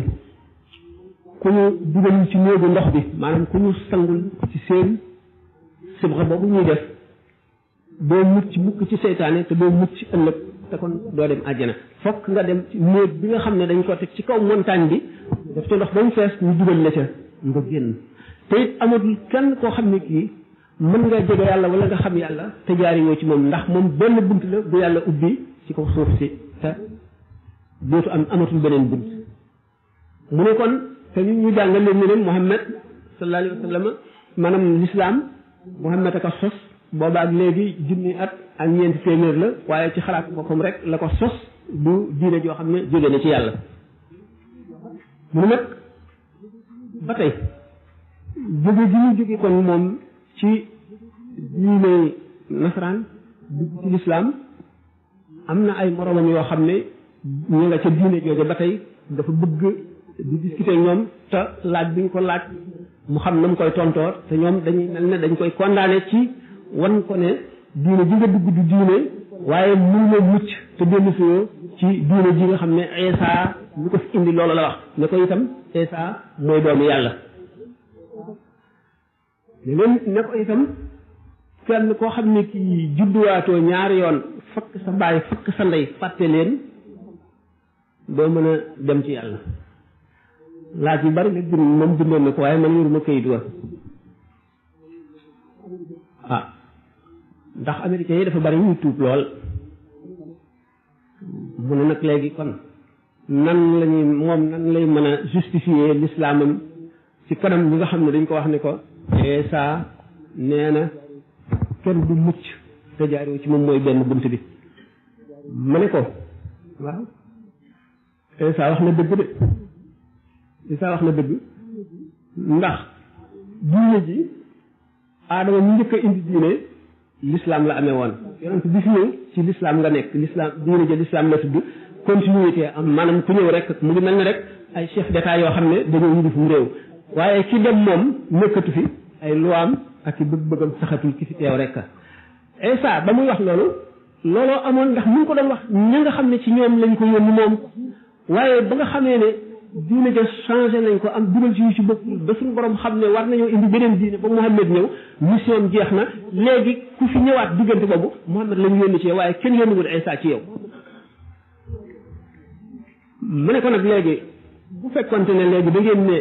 A: ku ñu dugal ci néegu ndox bi maanaam ku ñu sangul ci seen sibra boobu ñuy def doo mucc mukk ci seytaane te doo mucc ëllëg te kon doo dem àjjana fokk nga dem ci néeg bi nga xam ne dañ ko teg ci kaw montagne bi daf ci ndox ba mu fees ñu dugal la ca nga génn te it amatul kenn koo xam ne kii mën nga jege yàlla wala nga xam yàlla te jaariwoo ci moom ndax moom benn bunt la bu yàlla ubbi ci kaw suuf si te dootu amatul beneen bunt mu ne kon te ñu jàngal leen ne leen Muhammad sallallahu alayhi wa sallam maanaam l'islam Muhammad ak a sos boobaak léegi junni at ak ñeenti téeméer la waaye ci xalaat boppam rek la ko sos du diine joo xam ne jóge na ci yàlla mu ne nag ba tey jóge gi ñu jóge kon moom ci diine nasaraan dugg ci lislaam am na ay moromam yoo xam ne ñu nga ca diine jooje ba tey dafa bëgg di discuter ñoom te laaj bi ñu ko laaj mu xam na mu koy tontoor te ñoom dañuy mel ne dañ koy condamné ci wan ko ne diine ji nga dugg du diine waaye mun na mucc te dellu soo ci diine ji nga xam ne Isa lu ko fi indi loolu la wax ne ko itam Isa mooy doomu yàlla ne ko itam kenn koo xam ne kii judduwaatoo ñaari yoon fakk sa baay fakk sa ndey fàtte leen doo mën a dem ci yàlla laaj yu bari nag moom bindoon na ko waaye man yoruma kayit wa ndax américains yi dafa bari ñuy tuub lool mu ne nag léegi kon nan lay mën a justifier l'islamam ci kanam ñi nga xam ne dañ ko wax ne ko Isa nee na kenn du mucc te jaaroo ci moom mooy benn bunt bi ma ne ko waaw Isa wax na dëgg de Isa wax na dëgg ndax diine ji aadama ñu njëkk a indi diine l'islam la amee woon yonent bi fi ñëw ci l'islam nga nekk l'islam diine ja l'islam la tudd continuité am maanaam ku ñëw rek mu ngi mel ne rek ay chef d'état yoo xam ne dañoo yilif mu réew waaye ki dem moom nekkatu fi ay luwaam ak i bëgg-bëggam saxatul ki fi teew rek Isa ba muy wax looloo amoon ndax mu ngi ko doon wax ña nga xam ne ci ñoom lañ ko yónni moom waaye ba nga xamee ne diine ja changé nañ ko am dugal ci yu ci bëgg ba suñu borom xam ne war nañoo indi beneen diine ba Muhammad ñëw mission jeex na léegi ku fi ñëwaat diggante boobu Muhammad lañ yónni ci yow waaye kenn yónniwul Isa ci yow mu ne ko nag léegi bu fekkonte ne léegi da ngeen ne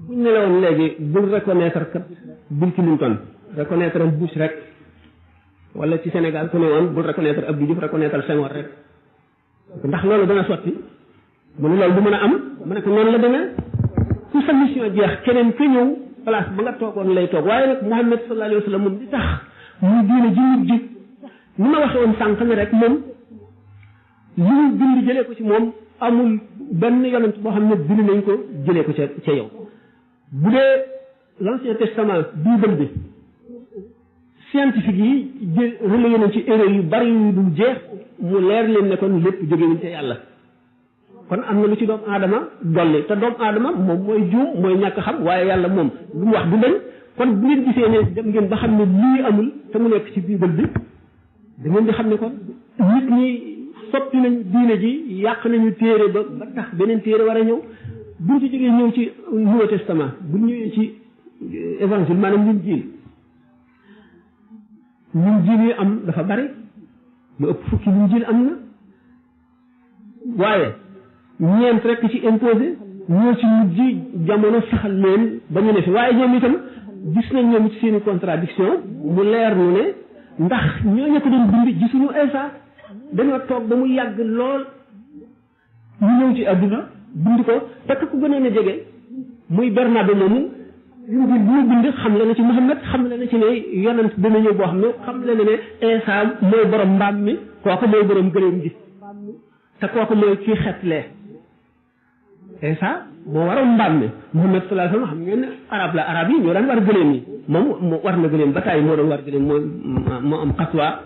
A: buñ ne la woon léegi bul reconnaître kat Bill Clinton reconnaître Bush rek wala ci Sénégal ku ne woon bul reconnaître Abdou Diouf reconnaître Senghor rek ndax loolu dana sotti mu ne loolu du mën a am mu ne ko noonu la demee ku sa mission jeex keneen ka ñëw place ba nga toogoon lay toog waaye nag Muhammad sallallahu alayhi wa sallam moom li tax muy diine ji nit ji ni ma waxee woon sànq ne rek moom li ñu bind jëlee ko ci moom amul benn yonent boo xam ne bind nañ ko jëlee ko ca yow bu dee l'Ancien Testament Bible bi scientifique yi relayé nañ ci erreur yu bari yu dul jeex mu leer leen ne kon lépp jógewuñ ca yàlla kon am na lu ci doomu aadama dolli te doomu aadama moom mooy juum mooy ñàkk xam waaye yàlla moom lu mu wax du dañ kon bu ngeen gisee ne dem ngeen ba xam ne lii amul te mu nekk ci Bible bi da ngeen di xam ne kon nit ñi soppi nañu diine ji yàq nañu téere ba tax beneen téere war a ñëw buñ ci jógee ñëw ci Nouveau Testament buñ ñëwee ci évangile maanaam Linjiil yi am dafa bari lu ëpp fukki Linjiil am na waaye ñeent rek ci imposé ñoo ci mujj jamono saxal leen ba ñu ne fi waaye ñoom itam gis nañ ñoom ci seeni contradiction mu leer nu ne ndax ñooñu ko doon bind gisuñu Isa dañoo toog ba mu yàgg lool ñu ñëw ci àdduna bind ko te ku gënoon a jege muy Bernabe moomu yu mu bind xam le na ci Muhammad xam le na ci ne yonent dana ñëw boo xam ne xam le na ne Isa mooy borom mbaam mi kooku mooy borom gëléem gi te kooku mooy kii xetlee Isa moo waroon mbaam mi Muhammad sallallahu alayhi wa sallam xam ngeen ne arab yi ñoo daan war gëléem yi moom war na gëléem ba tàyyi moo doon war gëléem moo am xaswa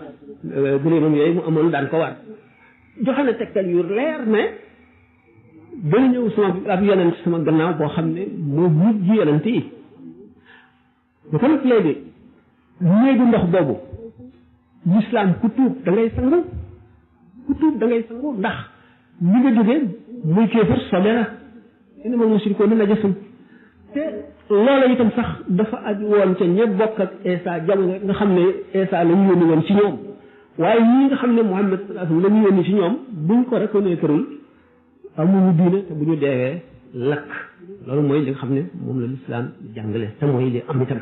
A: gëléemam yooyu mu amoon daan ko war joxe na tegtal yu leer ne dana ñëw sama ab yonent sama gannaaw boo xam ne moo mujj yonent yi ba ko nag léegi néegu ndox boobu l'islam ku tuub da ngay sangu ndax li nga jógee muy kéefar sobe la innamal mushrikuuna najasun te loola itam sax dafa aju woon ca ña bokk ak Isa jamono nga xam ne Isa la ñu yónni woon ci ñoom waaye ñii nga xam ne Muhammad sallallahu alayhi wa sallam la ñu yónni ci ñoom buñ ko reconnaître amuñu diine te bu ñu deewee lakk loolu mooy li nga xam ne moom la lislaam jàngale te mooy li am itam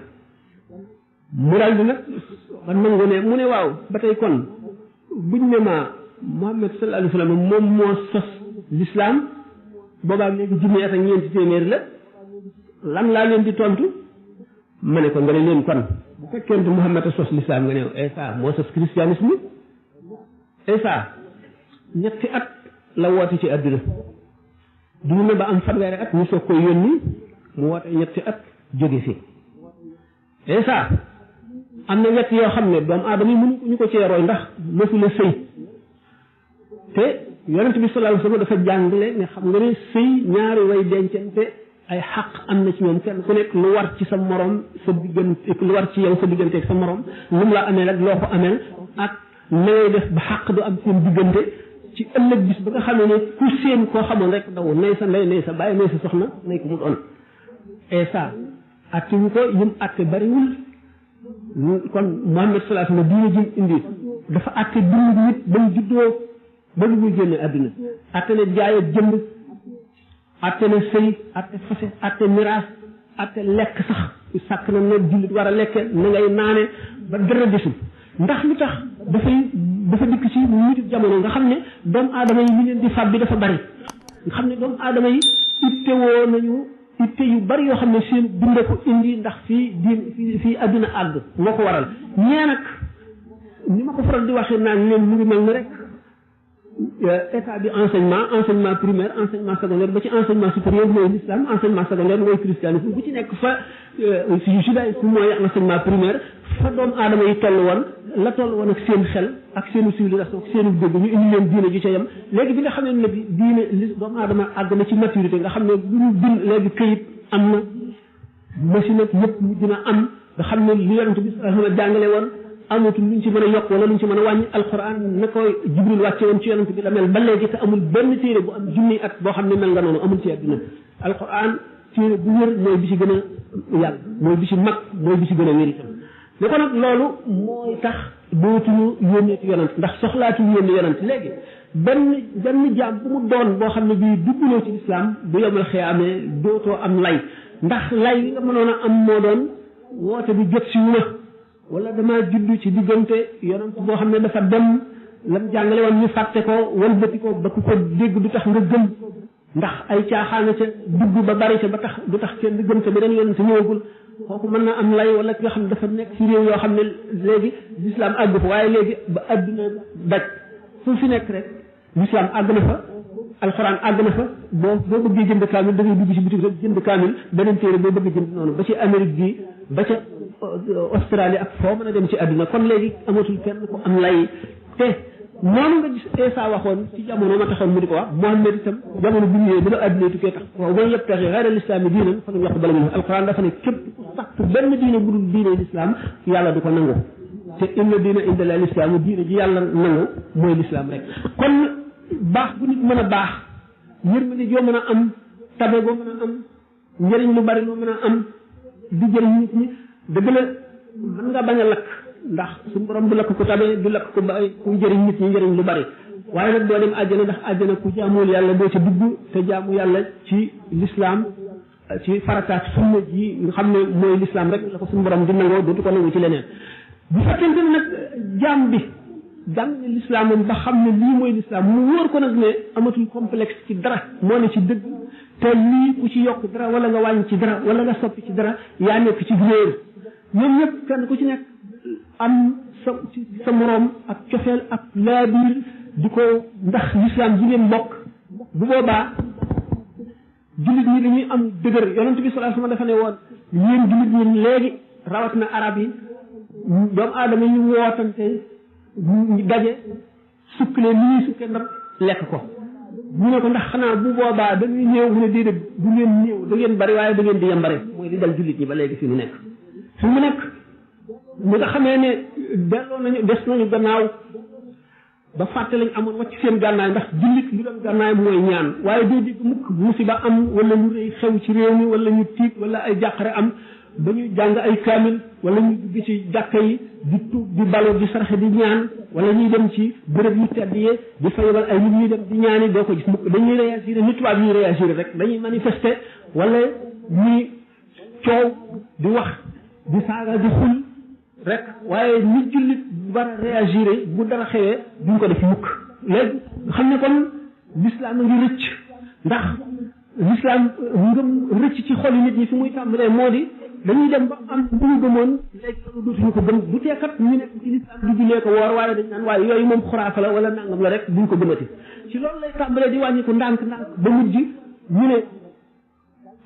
A: mu daal di nag ba nangu ne mu ne waaw ba tey kon buñ ne ma Muhammad sallallahu alayhi wa sallam moom moo sos lislaam boobaam léegi junni at ak ñeenti téeméer la lan laa leen di tontu ma ne ko nga ne leen kon bu fekkente Muhammad a sos lislaam nga ne Isa moo sos christianisme Isa ñetti at la woote ci àdduna duñu ne ba am fanweeri at ñu soog koy yónni mu woote ñetti at jóge fi Isa am na wet yoo xam ne doomu aadama yi mënu ñu ko cee roy ndax mësula sëy te yonent bi sallallahu alayhi wasallam dafa jàngale ne xam nga ne sëy ñaari way dencante ay xaq am na ci ñoom kenn ku nekk lu war ci sa morom sa diggante lu war ci yow sa diggante ak sa morom lu mu la amee rek loo ko ameel ak nay def ba xaq du am seen diggante ci ëllëg bis ba nga xamee ne ku seen koo xamoon rek daw nay sa ndey nay sa bàyyi nay sa soxna nay ko mu doon Isa atte wu ko yim atte bariwul kon Muhammad sallallahu alayhi wasallam diine jim indi dafa atte dund nit ba mu juddoo ba lu muy génne àdduna atte ne jaay ak jënd atte na sëy atte fase atte miraas atte lekk sax sàkk na ne jullit war a lekke na ngay naane ba dara desul ndax lu tax dafa dikk ci mujj jamono nga xam ne doomu aadama yi li leen di fab bi dafa bari nga xam ne doomu aadama yi ittewoo nañu itte yu bari yoo xam ne seen dund ko indi ndax fii adduna àgg moo ko waral ñee nag ni ma ko faral di waxee naan leen mu ngi mel ni rek état bi enseignement primaire enseignement secondaire ba ci enseignement supérieur mooy l'islam enseignement secondaire mooy christianisme bu ci nekk fa judaïsme mooy enseignement primaire fa doomu aadama yi toll woon la toll woon ak seen xel ak seenu civilisation ak seenu dégg ñu indi leen diine ji ca yem léegi bi nga xamee ne bi diine li doomu aadama àgg na ci maturité nga xam ne lu ñu bind léegi këyit am na machine ak yëpp mu dina am nga xam ne li yonent bi sallallahu alayhi wa sallam jàngale woon amatul luñ ci mën a yokk wala luñ ci mën a wàññi alquran na koy jibril wàcce woon ci yonent bi la mel ba léegi te amul benn téere bu am junni at boo xam ne mel nga noonu amul ci àdduna alquran téere bu wér mooy bi ci gën a yàlla mooy bi ci mag mooy bi ci gën a wér itam ne ko nag loolu mooy tax dootuñu yónneeti yonent ndax soxlaatuñu yónni yonent léegi benn jaam bu mu doon boo xam ne bii dugguloo ci lislaam bu yomal xiyaamee dootoo am lay ndax lay li nga mënoon a am moo doon woote bi jot si wu na wala damaa juddu ci diggante yonent boo xam ne dafa dem lam jàngale woon ñu fàtte ko walbati ko ba ku ko dégg du tax nga gëm ndax ay caaxaana ca dugg ba bari ca ba tax du tax kenn gëm ca beneen yonent ñëwagul kooku mën na am lay wala ki nga xam ne dafa nekk ci réew yoo xam ne léegi l'islam àgg fa waaye léegi ba adduna daj fu fi nekk rek l'islam àgg na fa alxuraan àgg na fa boo bëggee jënd kaamil da ngay dugg ci boutique rek jënd kaamil beneen téere boo bëgg jënd noonu ba ci Amérique bi ba ca Australie ak foo mën a dem ci àdduna kon léegi amatul kenn ko am lay te noonu nga gis Isa waxoon ci jamono ma taxoon mu di ko wax Muhammad itam jamono bi ñëwee bi la àdduna tukkee tax waaw man yabtaxi gayra lislaami diinan fa lam yaqbal minhu alquran dafa ne képp ku sàkk benn diine bu dul diine lislaam yàlla du ko nangu te inna diina inda la lislaamu diine ji yàlla nangu mooy lislaam rek kon baax bu nit mën a baax yërmande joo mën a am tabe boo mën a am njëriñ lu bari loo mën a am di jëriñ nit ñi dëgg la mën nga bañ a lakk ndax suñu borom du lakk ko tabe du lakk ko ba ku jëriñ nit ñi njëriñ lu bari waaye nag doo dem àjjana ndax àjjana ku jaamul yàlla doo ca dugg te jaamu yàlla ci lislaam ci farataat sunna ji nga xam ne mooy lislaam rek la ko suñu borom di nangoo dootu ko nangu ci leneen bu fekkente ne nag jaam bi jàng ne lislaam moom ba xam ne lii mooy lislaam mu wóor ko nag ne amatul complexe ci dara moo ne ci dëgg te lii ku ci yokk dara wala nga wàññi ci dara wala nga soppi ci dara yaa nekk ci réer ñoom ñëpp kenn ku ci nekk am sa moroom ak cofeel ak laabiir di ko ndax lislaam ji ngeen bokk bu boobaa jullit ñi dañuy am dëgër yonent bi sallallahu alayhi wasallam dafa ne woon yéen jullit ñi léegi rawat na arab yi doomu aadama ñu wootante ñu daje sukkale li ñuy sukke ndar lekk ko ñu ne ko ndax xanaa bu boobaa dañuy néew mu ne déedéet du ngeen néew da ngeen bari waaye da ngeen di yembare mooy li dal jullit ñi ba léegi fi mu nekk fi mu nekk ñi nga xamee ne delloo nañu des nañu gannaaw ba fàtte lañ amoon wàcc seen gànnaay ndax jullit lu doon gànnaay mooy ñaan waaye doo dégg mukk musiba am wala lu rëy xew ci réew mi wala ñu tiit wala ay jàqare am ba ñu jàng ay kaamil wala ñu dugg ci jàkka yi di tuub di balu di sarxe di ñaan wala ñuy dem ci bërëb yu tedd yi di fa yebal ay nit ñuy dem di ñaani doo ko gis mukk dañuy réagir nit tubaab ñuy réagir rek dañuy manifester wala ñuy coow di wax di saaga di xul rek waaye nit jullit bu war a réagir bu dara xewee duñ ko def mukk léegi nga xam ne kon l'islam a ngi rëcc ndax l'islam ngëm rëcc ci xoli nit ñi fi muy tàmbalee moo di dañuy dem ba am bu ñu gëmoon léegi loolu dootuñu ko gëm bu teekat ñu nekk ci l'islam di jullee ko woor waaye dañ naan waaye yooyu moom xuraafa la wala nangam la rek duñ ko gëmati ci loolu lay tàmbalee di wàññi ko ndànk ba mujj ñu ne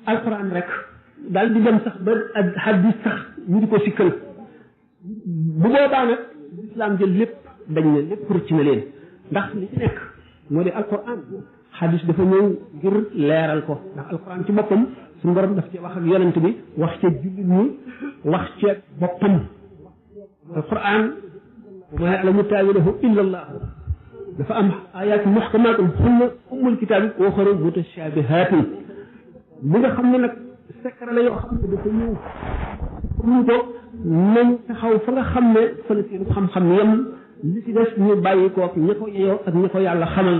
A: alquran rek daal di dem sax ba hadis sax ñu di ko sikkal bu boobaa nag l'islam jël lépp dañ ne lépp rëcc na leen ndax li ci nekk moo di alquran hadis dafa ñëw ngir leeral ko ndax alquran ci boppam suñu borom daf ci wax ak yonent bi wax ca jullit ñi wax ca boppam alquran wa ma ya'lamu ta'wilahu illa allah dafa am ayat muhkamatun hunna ummul kitab wa ukhra mutashabihatun li nga xam ne nag secret la yoo xam ne dafa ñëw ñu ko nañ taxaw fa nga xam ne fa la seen xam-xam yem li ci des ñu bàyyi koog ña ko yeyoo ak ña ko yàlla xamal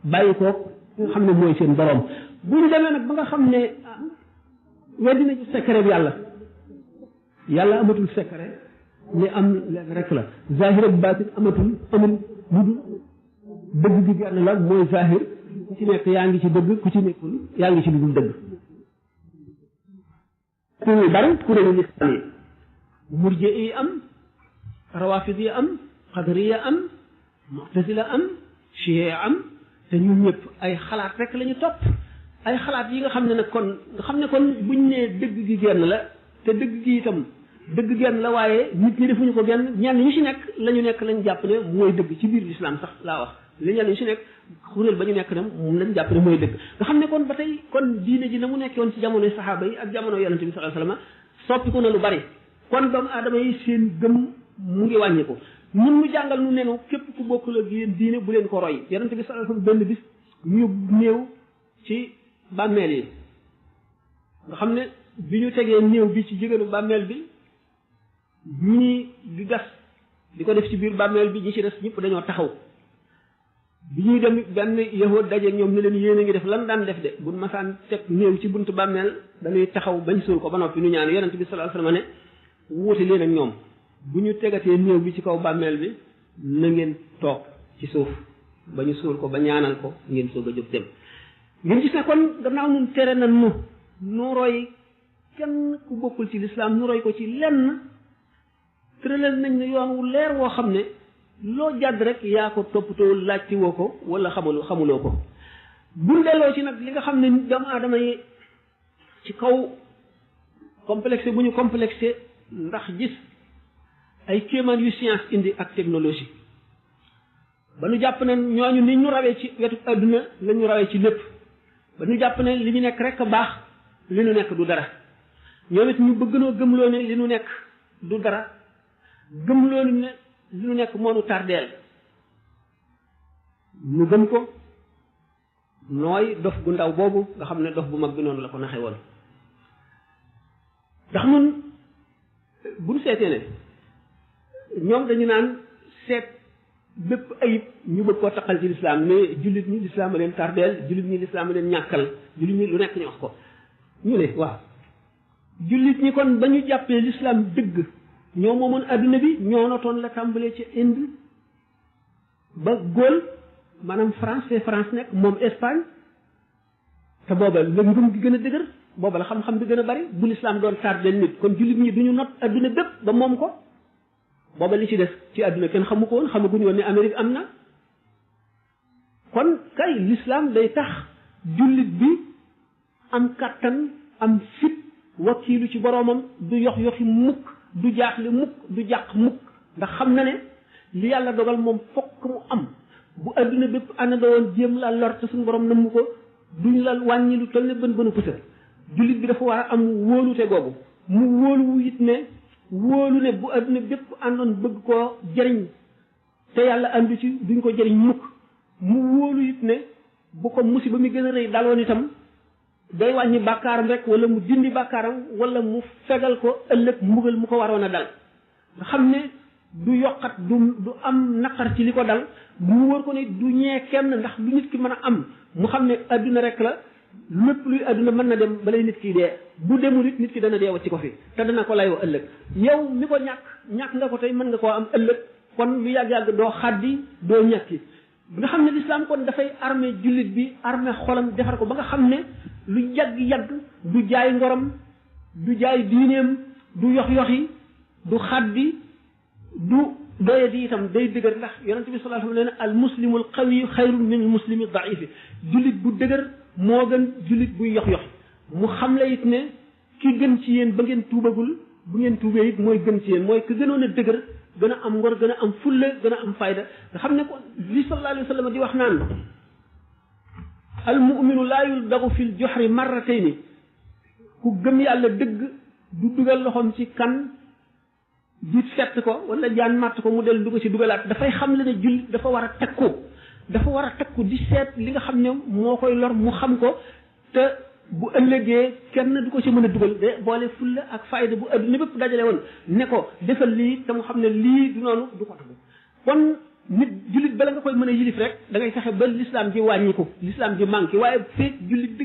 A: bàyyi koog nga xam ne mooy seen borom bu ñu demee nag ba nga xam ne weddi nañu secret bi yàlla amatul secret li am leen rek la zahir ak baatin amul lu dul dëgg gi genn la mooy zahir ku ci nekk yaa ngi ci dëgg ku ci nekkul yaa ngi ci lu dul dëgg kuréel bari kuréelu lislam yi murji yi am rawafid yi am qadariya am mu'tazila am chiia am te ñun ñëpp ay xalaat rek la ñu topp ay xalaat yi nga xam ne nag kon buñ nee dëgg gi genn la te dëgg gi itam dëgg genn la waaye nit ñi defuñu ko genn ñenn ñu ci nekk lañ jàpp ne mooy dëgg ci biir lislaam sax laa wax li ñenn ñu ci nekk kuréel ba ñu nekk ne moom lañ jàpp ne mooy dëgg nga xam ne kon ba tey kon diine ji na mu nekkoon ci jamonoy saxaaba yi ak jamono yonente bi sallallahu alayhi wasallam soppiku na lu bari kon doomu aadama yi seen gëm mu ngi wàññiku ñun mu jàngal nu nenu képp ku bokkul ak yéen diine bu leen ko roy yonente bi sallallahu alayhi wasallam benn bis ñu néew ci bàmmeel yi nga xam ne bi ñu tegee néew bi ci jigéenu bàmmeel bi ñii di gas di ko def ci biir bàmmeel bi ñi ci des ñëpp dañoo taxaw bi ñuy dem benn yahood daje ñoom ne leen yéen a ngi def lan daan def de bu masaan teg néew ci buntu bàmmeel dañuy taxaw bañ suul ko ba noppi nu ñaan yonent bi sallallahu alayhi wasallam ne wuute leen ak ñoom bu ñu tegatee néew bi ci kaw bàmmeel bi na ngeen toog ci suuf ba ñu suul ko ba ñaanal ko ngeen soog a jóg dem ngeen gis ne kon gannaaw nun tere na nu roy kenn ku bokkul ci lislaam nu roy ko ci lenn tëralal nañ ne yoon wu leer woo xam ne loo jàdd rek yaa ko toppatoo laajti woo ko wala xamuloo ko buñ delloo ci nag li nga xam ne doomu aadama yi ci kaw complexé bu ñu complexé ndax gis ay kéemaan yu science indi ak technologie ba ñu jàpp ne ñooñu ni ñu rawee ci wetu adduna la ñu rawee ci lépp ba ñu jàpp ne li ñu nekk rek baax li ñu nekk du dara ñoom it ñu bëgg noo gëmloo ne li ñu nekk du dara gëmloo ne li ñu nekk moo nu tardeel ñu gëm ko nooy dof gu ndaw boobu nga xam ne dof bu mag bi noonu la ko naxe woon ndax nun bu ñu seetee ne ñoom dañu naan seet bépp ayib ñu bëgg koo taqal ci lislaam ne jullit ñi lislaam a leen tardeel jullit ñi lislaam a leen ñàkkal jullit ñi lu nekk ñu wax ko ñu ne waaw jullit ñi kon ba ñu jàppee lislaam dëgg ñoo moomoon adduna bi ñoo notoon la tàmbalee ci Inde ba Gaule maanaam France nekk moom Espagne te booba la ngëm gi gën a dëgër booba la xam-xam bi gën a bari bu lislaam doon tardeel nit kon jullit ñi duñu not adduna bépp ba moom ko booba li ci des ci àdduna kenn xamu ko woon xamaguñu woon ne Amérique am na kon kay l'islam day tax jullit bi am kattan am fit wakiilu ci boroomam du yoxi mukk du jaaxle mukk du jàq mukk ndax xam na ne li yàlla dogal moom fokk mu am bu àdduna bépp ànd woon jéem la lor te suñu borom namm ko duñ la wàññi lu toll ne bën pusa jullit bi dafa war a am wóolute googu mu wóolu it ne wóolu ne bu adduna bépp àndoon bëgg koo jëriñ te yàlla àndu ci duñ ko jëriñ mukk mu wóolu it ne bu ko musiba mi gën a rëy daloon itam day wàññi bàkkaaram rek wala mu dindi bàkkaaram wala mu fegal ko ëllëg mbugal mu ko waroon a dal nga xam ne du yokkat du am naqar ci li ko dal mu wóor ko ne du ñee kenn ndax lu nit ki mën a am mu xam ne adduna rek la lépp luy adduna mën na dem balay nit ki dee bu demul it nit ki dana dee wacci ko fi te dana ko layoo ëllëg yow mi ko ñàkk nga ko tey mën nga koo am ëllëg kon lu yàgg-yàgg doo xaddi doo ñàkki nga xam ne lislaam kon dafay armé jullit bi armé xolam defar ko ba nga xam ne lu yàgg-yàgg du jaay ngorom du jaay diineem du yox-yoxi du xaddi du doye di itam day dëgër ndax yonente bi sallallahu alayhi wa sallam nee na al muslimul qawi xayrun min al muslimi daifi jullit bu dëgër moo gën jullit buy yox-yoxi mu xam la it ne ki gën ci yéen ba ngeen tuubagul bu ngeen tuubee it mooy gën ci yéen mooy ki gënoon a dëgër gën a am ngor gën a am fulla gën a am fayda nga xam ne ko li sallallahu alayhi wa sallam di wax naan al muminu laa yuldagu fil joxri marratayni ku gëm yàlla dëgg du dugal loxoom ci kan di fett ko wala jaan màtt ko mu del du ko ci dugalaat dafay xam le ne jullit dafa war a takku di seet li nga xam ne moo koy lor mu xam ko te bu ëllëgee kenn du ko ci mën a dugal de boole fulla ak fayda bu adduna bépp dajale woon ne ko defal lii te mu xam ne lii du noonu du ko tagu kon nit jullit bala nga koy mën a yilif rek da ngay fexe ba l'islam ji wàññiku l'islam ji manqué waaye feeg jullit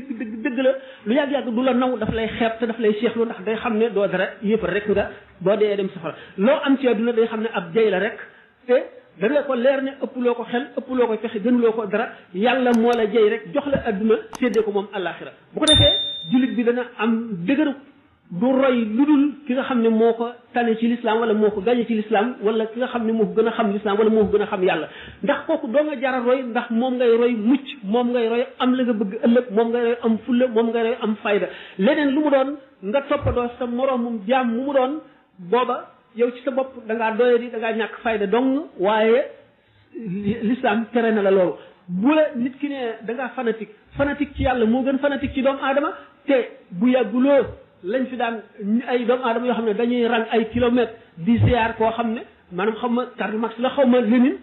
A: dëgg la lu yàgg-yàgg du la naw daf lay xeeb te daf lay seexlu ndax day xam ne doo dara yéefar rek nga boo dee dem safara loo am ci àdduna day xam ne ab jay la rek te dana ko leer ne ëppuloo ko xel ëppuloo ko fexe gënuloo ko dara yàlla moo la jay rek jox la àdduna séddee ko moom àllaaxira bu ko defee jullit bi dana am dëgëru du roy lu dul ki nga xam ne moo ko tane ci l'islam wala moo ko gañe ci l'islam wala ki nga xam ne moo ko gën a xam l'islam wala moo ko gën a xam yàlla ndax kooku doo nga jara roy ndax moom ngay roy mucc moom ngay roy am la nga bëgg ëllëg moom ngay roy am fulla moom ngay roy am fayda leneen lu mu doon nga toppatoo sa moroomum jaam mu doon booba yow ci sa bopp da ngaa doye di da ngaa ñàkk fayda dong waaye l'islam tere na la loolu bu la nit ki ne da ngaa fanatique ci yàlla moo gën fanatique ci doomu aadama te bu yàgguloo lañ fi daan ay doomu aadama yoo xam ne dañuy rang ay kilomètres di ziar koo xam ne maanaam xam ma Karl Marx la xaw ma Lénine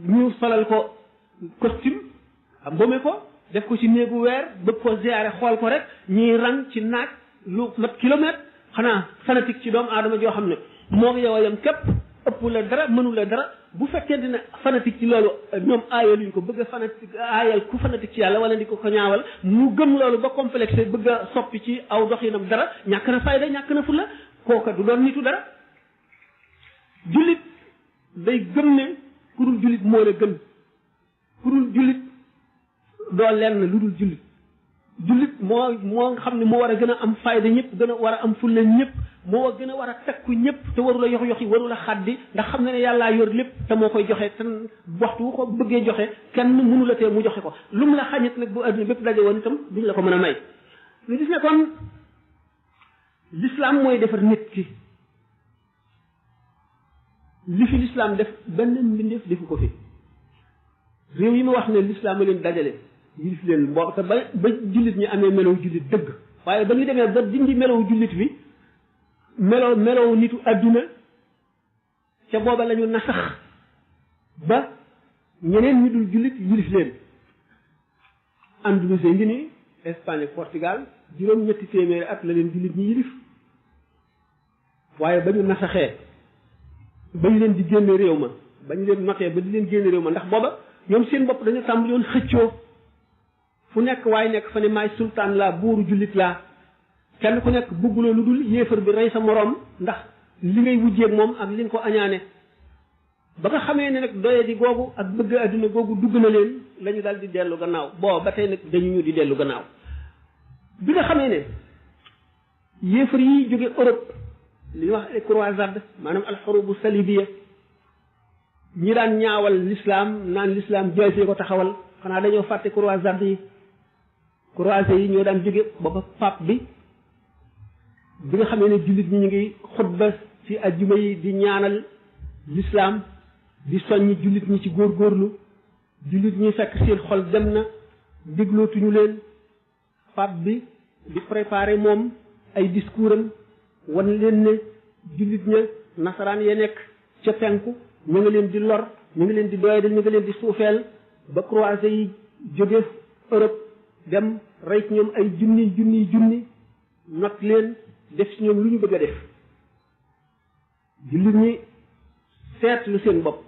A: ñu solal ko costume mbome ko def ko ci néegu weer bëgg ko ziare xool ko rek ñuy rang ci naaj lu mat kilomètre xanaa fanatique ci doomu aadama joo xam ne moo ngi yow a yem képp ëpp la dara mënu la dara bu fekkente ne fanatique ci loolu ñoom aayaluñ ko bëgg a fanatique aayal ku fanatique ci yàlla wala di ko ñaawal mu gëm loolu ba complexé bëgg a soppi ci aw doxinam dara ñàkk na fayda ñàkk na fulla kooka du doon nitu dara jullit day gëm ne ku dul jullit moo la gën ku dul jullit doo lenn lu dul jullit jullit moo nga xam ne moo war a gën a am fayda ñëpp gën a war a am fulla ñëpp moo gën a war a takku ñëpp te warula yox yoxi warula xaddi ndax xam ne ne yàllaa yor lépp te moo koy joxe te waxtu wu ko bëggee joxe kenn mënu la tee mu joxe ko lu mu la xañit nag bu adduna bépp daje woon itam duñ la ko mën a may ñu gis ne kon l'islam mooy defar nit ki li fi l'islam def benn mbindeef defu ko fi réew yi ma wax ne l'islam a leen dajale yilif leen boo te ba jullit ñi amee melow jullit dëgg waaye ba ñu demee ba dindi melow jullit bi melow nitu adduna ca booba la ñu nasax ba ñeneen ñu dul jullit yilif leen Andalousie ngi ni Espagne ak Portugal juróom-ñetti téeméeri at la leen jullit ñi yilif waaye ba ñu nasaxee ba ñu leen di génne réew ma ba ñu leen notee ba di leen génne réew ma ndax booba ñoom seen bopp dañu tàmbali woon xëccoo fu nekk waaye nekk fa ne maay sultaan laa buuru jullit laa kenn ku nekk bugguloo lu dul yéefar bi rey sa moroom ndax li ngay wujjeeg moom ak li nga ko añaane ba nga xamee ne nag doye di googu ak bëgg adduna googu dugg na leen la ñu daal di dellu gannaaw boo ba tey nag dañu ñu di dellu gannaaw bi nga xamee ne yéefar yi jóge Europe li ñuy wax ay croisade maanaam alxurubu salibiya ñi daan ñaawal l'islam naan l'islam jaasee ko taxawal xanaa dañoo fàtte croisade yi croisé yi ñoo daan jóge booba pape bi nga xamee ne jullit ñi ñu ngi xutba ci ajjuma yi di ñaanal l'islam di soññ jullit ñi ci góorgóorlu jullit ñi fekk seen xol dem na déglootuñu leen pape bi di préparer moom ay discours am wan leen ne jullit ña nasaraan ya nekk ca penku ñu ngi leen di lor ñu ngi leen di doyadal ñu ngi leen di suufeel ba croisé yi jóge Europe dem rey ci ñoom ay junni not leen def ci ñoom lu ñu bëgg a def jullit ñi seetlu seen bopp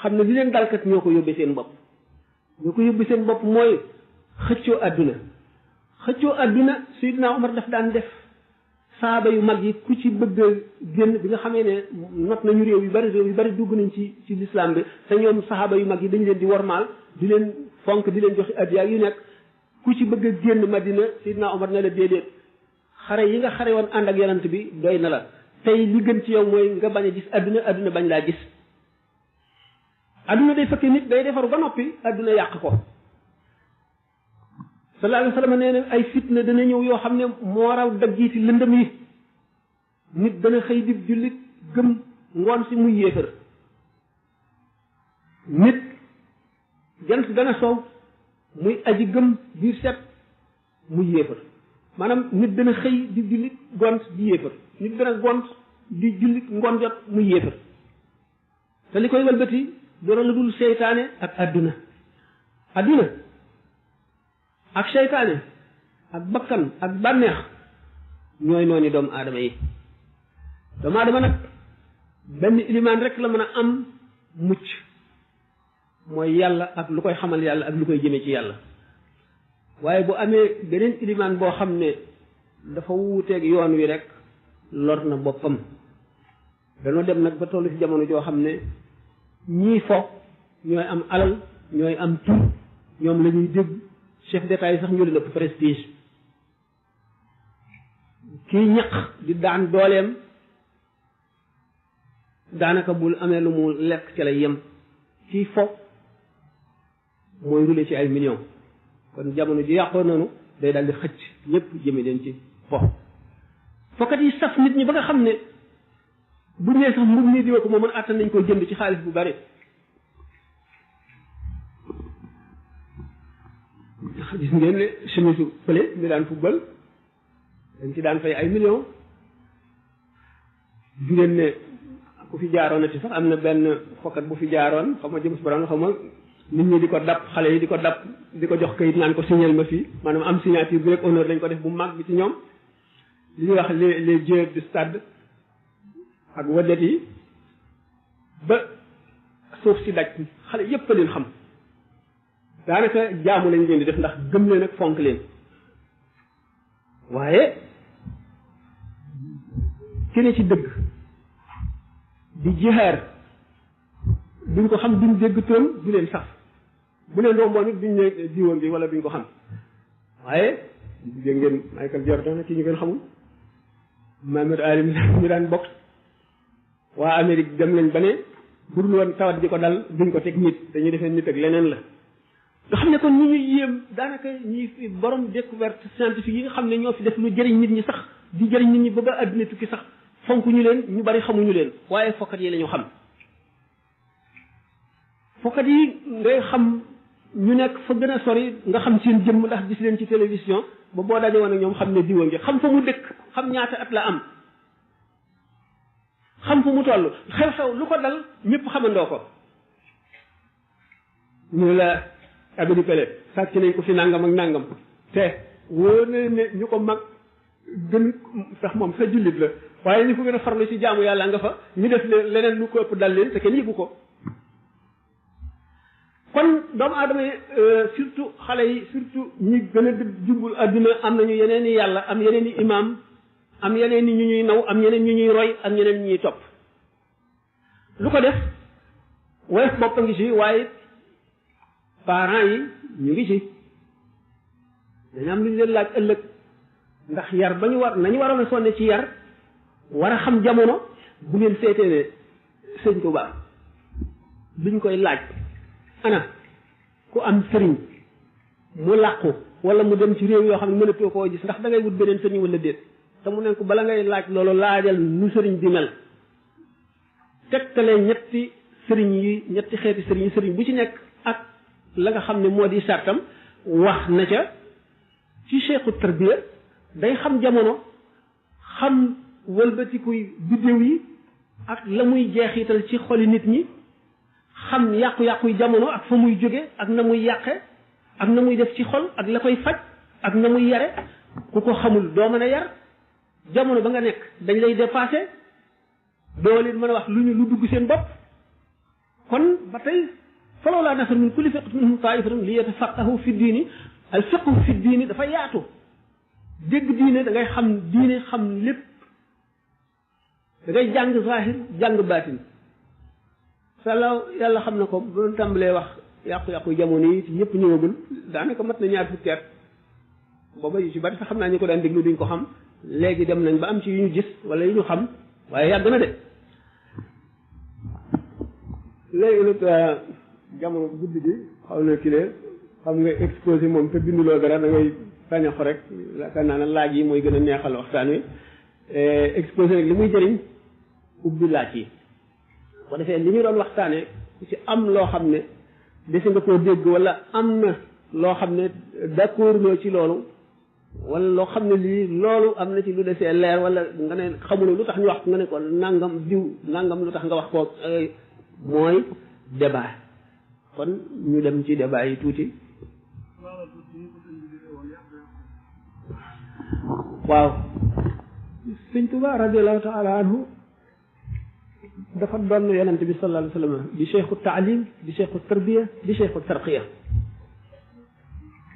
A: xam ne li leen dalkat ñoo ko yóbbee seen bopp mooy xëccoo àdduna Seydina Omar daf daan def saaba yu mag yi ku ci bëgg a génn bi nga xamee ne not nañu réew yu bari dugg nañ ci l'islam bi te ñoom saaba yu mag yi dañu leen di wormaal di leen fonk di leen joxe addiya yu nekk ku ci bëgg a génn Madina Seydina Omar ne la déedéet xare yi nga xare woon ànd ak yonent bi doy na la tey li gën ci yow mooy nga bañ a gis adduna bañ laa gis adduna day fekkee nit day defaru ba noppi adduna yàq ko sallallahu alayhi wa sallam nee na ay fitna dana ñëw yoo xam ne moo raw daggiiti lëndëm yi nit dana xëy di jullit gëm ngoon si muy yéefar nit jant dana sow muy aji gëm biir set muy yéefar maanaam nit dana xëy di jullit gont di yéefar nit dana gont di jullit ngoon jot muy yéefar te li koy walbati doona lu dul seytaane ak adduna ak seytaane ak bakkan ak bànneex ñooy noonu doomu aadama yi doomu aadama nag benn ilimaan rek la mën a am mucc mooy yàlla ak lu koy xamal yàlla ak lu koy jëme ci yàlla waaye bu amee beneen ilimaan boo xam ne dafa wuuteeg yoon wi rek lor na boppam dañoo dem nag ba tollu ci jamono joo xam ne ñii fo ñooy am alal ñooy am tur ñoom la ñuy dégg chef d'état yi sax ñoo leen ëpp prestige kii ñaq di daan dooleem daanaka bul amee lu mu lekk ca lay yem kii fo mooy rule ci ay millions kon jamono ji yàqoo noonu day daal di xëcc ñëpp jëme leen ci fo fokkat yi saf nit ñi ba nga xam ne bu ñëwee sax mbub nii diwa ko moo mën àttan nañ koy jënd ci xaalis bu bari gis ngeen ne chemise fële mi daan football dañ ci daan fay ay millions gis ngeen ne ku fi jaaroon na ci sax am na benn fokkat bu fi jaaroon xaw ma James Brown xaw ma nit ñi di ko dab xale yi di ko dab di ko jox kayit naan ko signal ma fii maanaam am signature bi rek honneur lañ ko def bu mag bi ci ñoom li ñuy wax les dieux du stade ak wadet yi ba suuf si daj xale yépp a leen xam daanaka jaamu lañ leen di def ndax gëm leen ak fonk leen waaye ki ne ci dëgg di jihaar duñ ko xam duñ dégg toon du leen saf bu leen romboon nit duñ ne diwoon bi wala duñ ko xam waaye dégg ngeen Michael Jordan ki ñu gën xamul Muhammad Ali ñu daan boxe waa Amérique dem nañ ba ne bu dul woon tawat di ko dal duñ ko teg nit dañuy defee nit ak leneen la nga xam ne kon ñi ñuy yéem daanaka ñi fi borom découverte scientifique yi nga xam ne ñoo fi def lu jëriñ nit ñi sax di jëriñ nit ñi ba ba àdduna tukki sax fonk ñu leen ñu bari xamuñu leen waaye fokkat yi la ñu xam fokkat yi ngay xam ñu nekk fa gën a sori nga xam seen jëmm ndax gis leen ci télévision ba boo daje woon ak ñoom xam ne diwa ngi xam fa mu dëkk xam ñaata at la am xam fu mu toll xew-xew lu ko dal ñëpp xamandoo ko ñu la abedi pele sàcc nañ ko fi nangam ak nangam te wóor na ne ñu ko mag gën sax moom sa jullit la waaye ñu ko gën a farlu ci jaamu yàlla nga fa ñu def leneen lu ko ëpp dal leen te kenn yëgu ko kon doomu aadama yi surtout xale yi surtout ñi gën a jubul adduna am nañu yeneen i yàlla am yeneen i imaam am yeneen i ñu ñuy naw am yeneen ñu ñuy roy am yeneen ñu ñuy topp lu ko def woyof bopp a ngi ci waaye parents yi ñu ngi ci dañu am lu ñu leen laaj ëllëg ndax yar ba ñu war nañu waroon a sonne ci yar war a xam jamono bu ngeen seetee ne sëñ Tuubaa biñ koy laaj ana ku am sëriñ mu làqu wala mu dem ci réew yoo xam ne mënatoo koo gis ndax da ngay wut beneen sëriñ wala déet te mu ne ko bala ngay laaj loolu laajal nu sëriñ di mel tegtale ñetti sëriñ yi ñetti xeeti sëriñ yi sëriñ bu ci nekk ak la nga xam ne moo di sartam wax na ca ci cheikhu tarbiya day xam jamono xam wëlbatikuy biddéew yi ak la muy jeexital ci xoli nit ñi xam yàqu-yàquy jamono ak fa muy jóge ak na muy yàqe ak na muy def ci xol ak la koy faj ak na muy yare ku ko xamul doo mën a yar jamono ba nga nekk dañ lay dépassé doo leen mën a wax lu dugg seen bopp kon ba tey falawlaa nafara min kulli firqatin minhum taa'ifatun li yatafaqqahu fi diini al fiqhu fi diini dafa yaatu dégg diine da ngay xam diine xam lépp da ngay jàng zahir jàng baatin sàllaaw yàlla xam na ko bu doon tàmbalee wax yàqu-yàqu jamono yi ci ñëpp ñëwagul daanaka mat na ñaar fukki at booba yu ci bari sax xam naa ñu ko daan déglu duñ ko xam léegi dem nañ ba am ci yu ñu gis wala yu ñu xam waaye yàgg na de léegi nag jamono guddi gi xaw na kile xam nga exposé moom te binduloo dara da ngay sañaxo rek yaakaar naa ne laaj yi mooy gën a neexal waxtaan wi exposé rek li muy jëriñ ubbi laaj yi bu ko defee li ñu doon waxtaane ku ci am loo xam ne desi nga koo dégg wala am na loo xam ne d'accord loo ci loolu wala loo xam ne lii loolu am na ci lu desee leer wala nga ne xamuloo lu tax ñu wax nga ne ko nangam diw nangam lu tax nga wax ko mooy débat kon ñu dem ci débat yi tuuti waaw sëñ Tuubaa radiyallahu taala anhu dafa doon yonente bi sallallahu alayhi wa sallam di cheikhu taalim di cheikhu tarbiya di cheikhu tarqiya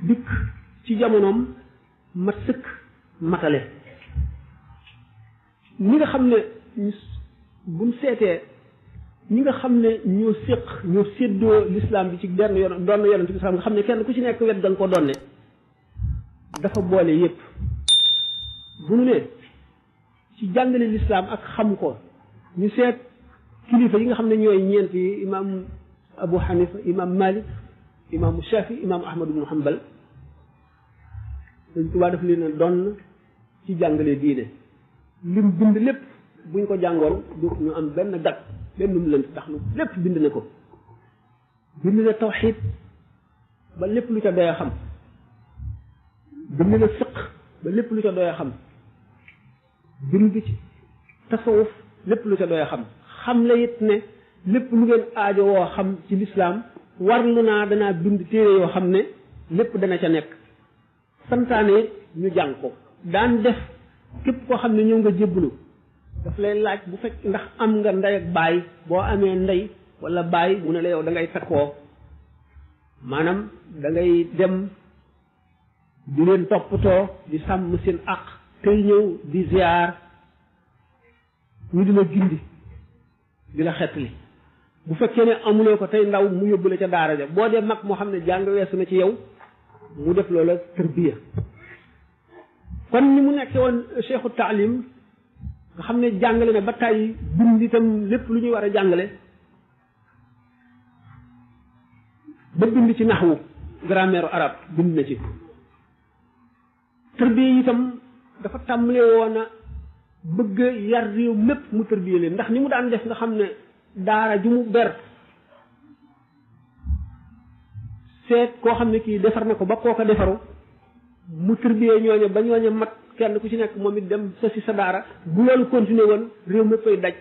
A: dikk ci jamonoom mat sëkk matale ñi nga xam ne buñ seetee ñi nga xam ne ñoo séddoo l'islam bi ci benn yoon doon yonente bi nga xam ne kenn ku ci nekk wet da nga ko donne dafa boole yépp bu nu ne ci jàngale l'islam ak xam ko ñu seet kilifa yi nga xam ne ñooy ñeent yi imam Abu Hanifa imam Malik imam Shafi imam Ahmad ibn Hanbal Sëñ Tuubaa daf leen a doon ci jàngale diine lim bind lépp buñ ko jàngoon du ñu am benn gat benn mu lënt ndax lu lépp bind na ko bind na tawxiid ba lépp lu ca doy a xam bind na fiq ba lépp lu ca doy a xam bind ci tasawuf lépp lu ca doy a xam la it ne lépp lu ngeen aajo woo xam ci lislaam warlu naa danaa bind téere yoo xam ne lépp dana ca nekk santaane ñu jàng ko daan def képp koo xam ne ñëw nga jébbalu daf lay laaj bu fekk ndax am nga ndey ak baay boo amee ndey wala baay mu ne la yow da ngay takkoo maanaam da ngay dem di leen toppatoo di sàmm seen àq tey ñëw di ziar ñu di la gindi di la xettali bu fekkee ne amuloo ko tey ndaw mu yóbbu la ca daara ja boo dee mag moo xam ne jàng weesu na ci yow mu def loola tërbiya kon ni mu nekkee woon cheikhu taalim nga xam ne jàngale na ba tàyyi bind itam lépp lu ñuy war a jàngale ba bind ci naxwu grammaire arabe bind na ci tërbiya itam dafa tàmbalee woon a bëgg yar réew mépp mu tërbiya leen ndax ni mu daan def nga xam ne daara ju mu ber seet koo xam ne kii defar na ko ba koo ko defaru mu tërbiyee ñooñe ba ñooñe mat kenn ku ci nekk moom it dem sa si sa daara bu loolu continuer woon réew mépp ay daj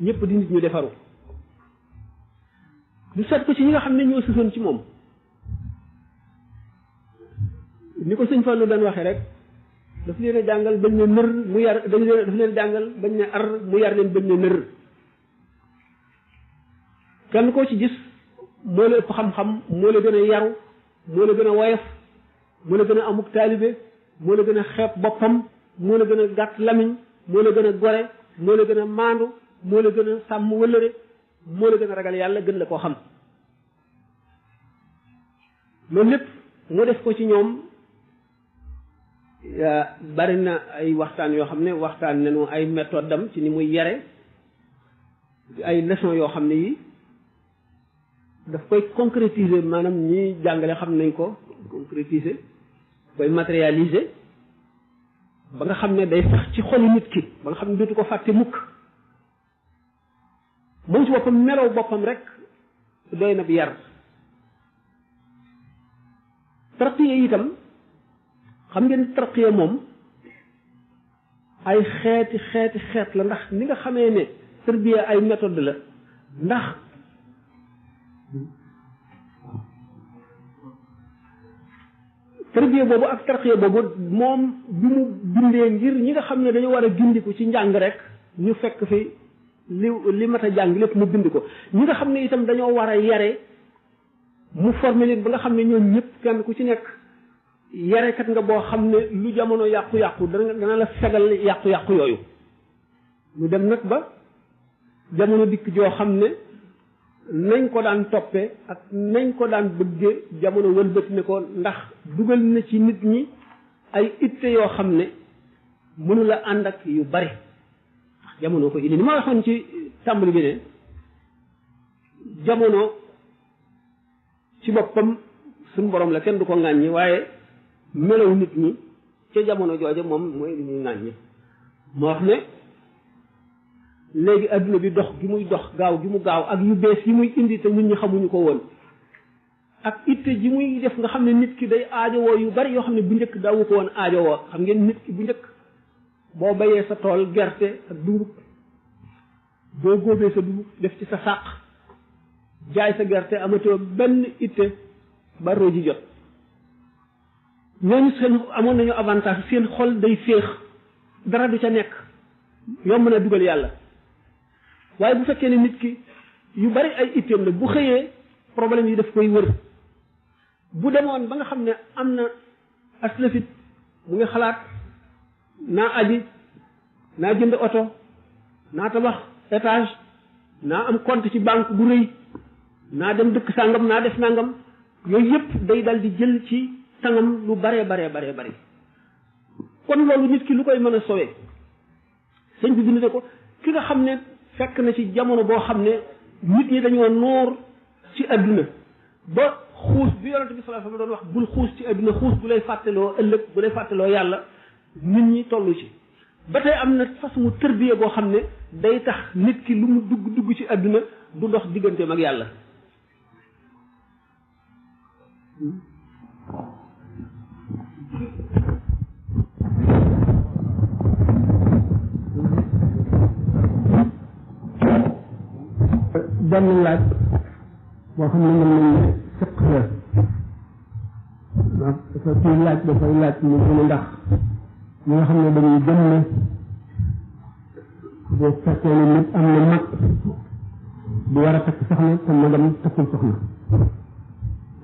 A: ñëpp di nit ñu defaru du seet ko ci ñi nga xam ne ñoo susoon ci moom ni ko sëñ Fallu daan waxee rek daf leen a jàngal bañ ne nër mu yar daf leen a jàngal bañ ne ar mu yar leen bañ ne nër kenn koo ci gis moo la ëpp xam-xam moo la gën a yaru moo la gën a woyof moo la gën a amuk taalibe moo la gën a xeeb boppam moo la gën a gàtt lamiñ moo la gën a gore moo la gën a maandu moo la gën a sàmm wëllëre moo la gën a ragal yàlla gën la koo xam loolu lépp mu def ko ci ñoom bari na ay waxtaan yoo xam ne waxtaan nañu ay méthode am ci ni muy yare ay leçon yoo xam ne yi daf koy concrétiser maanaam ñi jàngale xam nañ ko concrétiser koy matérialiser ba nga xam ne day sax ci xolu nit ki ba nga xam ne dootu ko fàtte mukk moom ci boppam melow boppam rek doy na bi yar tarqiya itam xam ngeen tarqiya moom ay xeet la ndax ni nga xamee ne tarbiya ay méthode la ndax tarbiya boobu ak tarqiya boobu moom bi mu bindee ngir ñi nga xam ne dañu war a gindiku ci njàng rek ñu fekk fi li mat a jàng lépp mu bind ko ñi nga xam ne itam dañoo war a yare mu formé leen ba nga xam ne ñoom ñëpp kenn ku ci nekk yarekat nga boo xam ne lu jamono yàqu-yàqu dana la fegal yàqu-yàqu yooyu ñu dem nag ba jamono dikk joo xam ne nañ ko daan toppe ak nañ ko daan bëgge jamono wëlbati ne ko ndax dugal na ci nit ñi ay itte yoo xam ne mënula ànd ak yu bari ndax jamono ko indi ni ma waxoon ci tàmbali bi ne jamono ci boppam suñu borom la kenn du ko ŋàññi waaye melaw nit ñi ca jamono jooja moom mooy li ñuy ŋàññi moo wax ne léegi adduna bi dox gi muy dox gaaw gi mu gaaw ak yu bees yi muy indi te nit ñi xamuñu ko woon ak itte ji muy def nga xam ne nit ki day aajowoo yu bari yoo xam ne bu njëkk daawu ko woon aajowoo xam ngeen nit ki bu njëkk boo bayee sa tool gerte ak dugub boo góobee sa dugub def ci sa sàq jaay sa gerte amatoo benn itte ba roo ji jot ñooñu seen amoon nañu avantage seen xol day féex dara du ca nekk yomb na dugal yàlla waaye bu fekkee ne nit ki yu bari ay itteem la bu xëyee problème yi daf koy wër bu demoon ba nga xam ne am na aslafit mu ngi xalaat naa aji naa jënd oto naa tabax étage naa am compte ci banque bu rëy naa dem dëkk sàngam naa def nangam yooyu yëpp day dal di jël ci tangam lu bare kon loolu nit ki lu koy mën a sowee sëñ bi bind ko ki nga xam ne fekk na ci jamono boo xam ne nit ñi dañoo noor ci adduna ba xuus bi yonente bi sallallahu alayhi wasallam doon wax bul xuus ci adduna xuus bu lay fàttaloo ëllëg bu lay fàttaloo yàlla nit ñi tollu ci ba tey am na façon tërbiya boo xam ne day tax nit ki lu mu dugg ci adduna du dox digganteem ak yàlla benn laaj boo xam ne mën nañ sëq la dafa kii laaj dafay laaj mu gën a ndax ñi nga xam ne dañuy gëm ne boo fekkee ne nit am na mag bu war a takk soxna te magam takkul soxna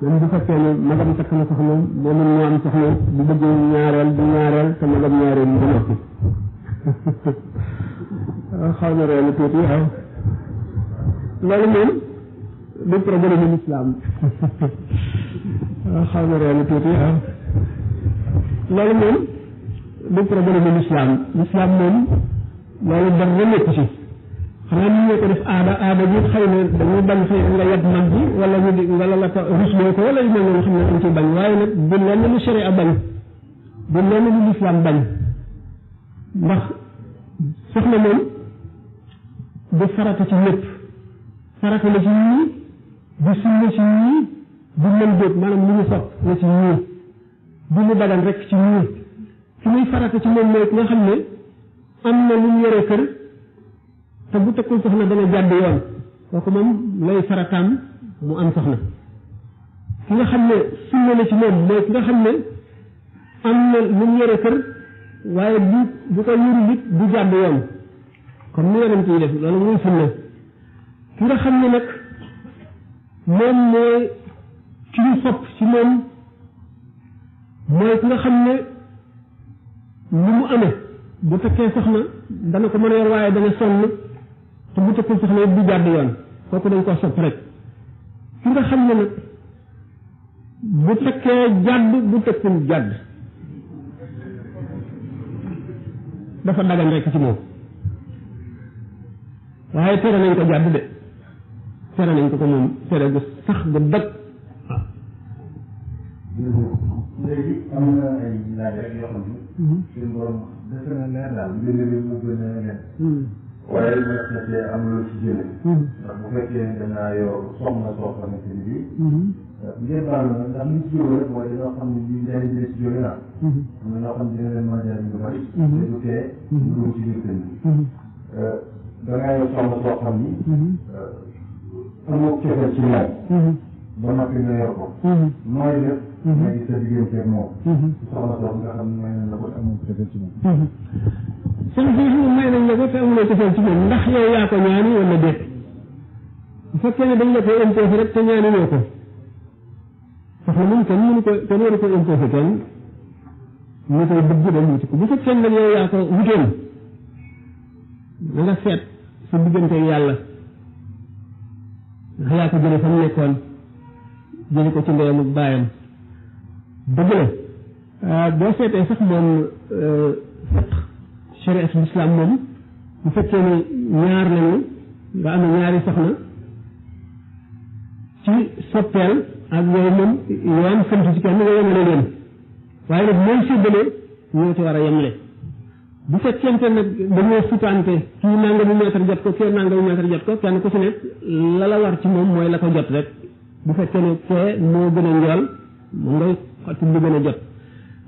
A: même bu fekkee ne magam takk na soxna moom moo am soxna bu bëggee ñaareel du ñaareel te magam ñaareel mu noppi xaw na reelu tuuti waaw loolu moom du problème l'islam xaw na reelu tuuti waaw loolu moom du problème l'islam moom loolu dara nekk ci xanaa ñu ñoo ko def aada bi xëy na dañuy bañ xëy nga yab mag bi wala ñu di wala la ko rusloo ko wala yu mel noonu xam ne dañ ciy bañ waaye nag du lenn lu sharia bañ du lenn lu l'islam bañ ndax soxna moom du farata ci lépp farata la ci ñii du sunna ci ñii du mën jóg maanaam lu ñu sopp la ci ñii du lu dagan rek ci ñii fi muy farata ci moom mooy nga xam ne am na lu mu yore kër te bu takkul soxna dana jàdd yoon kooku moom lay farataam mu am soxna ki nga xam ne sunna la ci moom mooy ki nga xam ne am na lu mu yore kër waaye bu ko yuru nit du jàdd yoon comme ni yonent yi def loolu muy sunna ki nga xam ne nag moom mooy ci ñu sopp ci moom mooy ki nga xam ne lu mu amee bu takkee soxna dana ko mën a yor waaye dana sonn te bu takkul soxna yëpp du jàdd yoon kooku dañ ko sopp rek ki nga xam ne nag bu takkee jàdd bu takkul jàdd dafa dagan rek ci moom waaye tere nañ ko jàdd de tere nañ ko moom tere gu sax gu dëgg waaw.
B: léegi am na ay laaj rek yoo xam ni. suñu borom defe na leer daal mbir mi mu gën a leer. waaye li nga xam ne am lu ci jëlee. ndax bu fekkee ne danaa yor soxna soo xamante ni bii. ngeen baal na ndax li ci jóge rek mooy dañoo xam ne lii day jëlee ci jóge naa. am na ñoo xam ne dina leen mën a jëriñ lu bari. te du tee ñu dugg ci biir kër gi. dangaa yor soxna soo xam ni. amoo cofeel ci moom. ba noppi nga yor ko. nooy def. mooy sa diggante ak moom. soxna soo nga xam ne may nañ la ko amoo cofeel ci moom.
A: soxna si nga may nañ la ko te amuloo cofeel ci moom ndax yow yaa ko ñaani wala déet bu fekkee ne dañ la koy imposé rek te ñaani ñoo ko soxna moom kenn mënu ko kenn waru ko imposé kenn ñu koy bëgg dem wuti ko bu fekkee ne yow yaa ko wutoon na nga seet sa diggante yàlla ndax yaa ko jële fa mu nekkoon jële ko ci ndeyam ak baayam dëgg la boo seetee sax moom shariat l'islam moom bu fekkee ne ñaar lañu nga am ñaari soxna ci soppeel ak yooyu moom yoon sant ci kenn nga yemale leen waaye nag mooy séddale ñoo ci war a yemle bu fekkente nag dañoo sutante kii nangamu mètre jot ko kii nangamu mètre jot ko kenn ku ci nekk la la war ci moom mooy la ko jot rek bu fekkee ne kee moo gën a njool moom ngay xotti lu gën a jot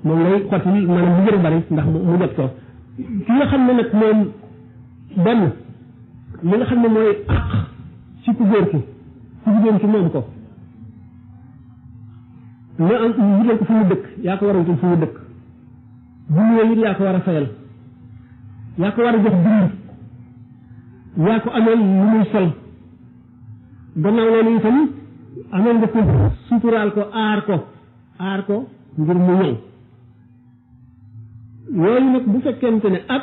A: moom ngay xotti maanaam lu gën a bari ndax mu jot ko ki nga xam ne nag moom benn li nga xam ne mooy àq ci ku góor ki ku jigéen ki moom ko nga am wutal ko fu mu dëkk yaa ko war a wutal fu mu dëkk bu ñëwee it yaa ko war a fayal yaa ko war a jox dund
C: yaa ko ameel lu muy sol gannaaw loolu itam ameel nga ko suturaal ko aar ko ngir mu ñëw yooyu nag bu fekkente ne ak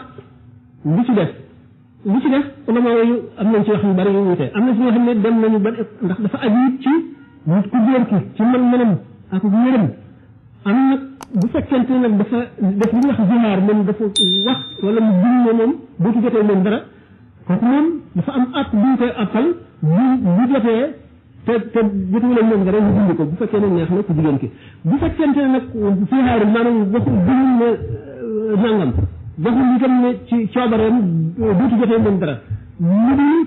C: li ci def ulama yooyu am nañ ci wax yu bari yu wute am na ci ñoo xam ne dem nañu ba ndax dafa aju it ci nit ku góor ki ci man-manam ak yërëm am nag bu fekkente ne nag dafa def li ñuy wax zihaar moom dafa wax wala mu bind ne moom boo ci jotee moom dara kooku moom dafa am app bu ñu koy appal bu jotee te jotu leen moom dara ñu bind ko bu fekkee ne neex na ku jigéen ki bu fekkente ne nag zihaar maanaam waxul bind ne nangam waxul itam ne ci coobareem dootu jotee moom dara lu dul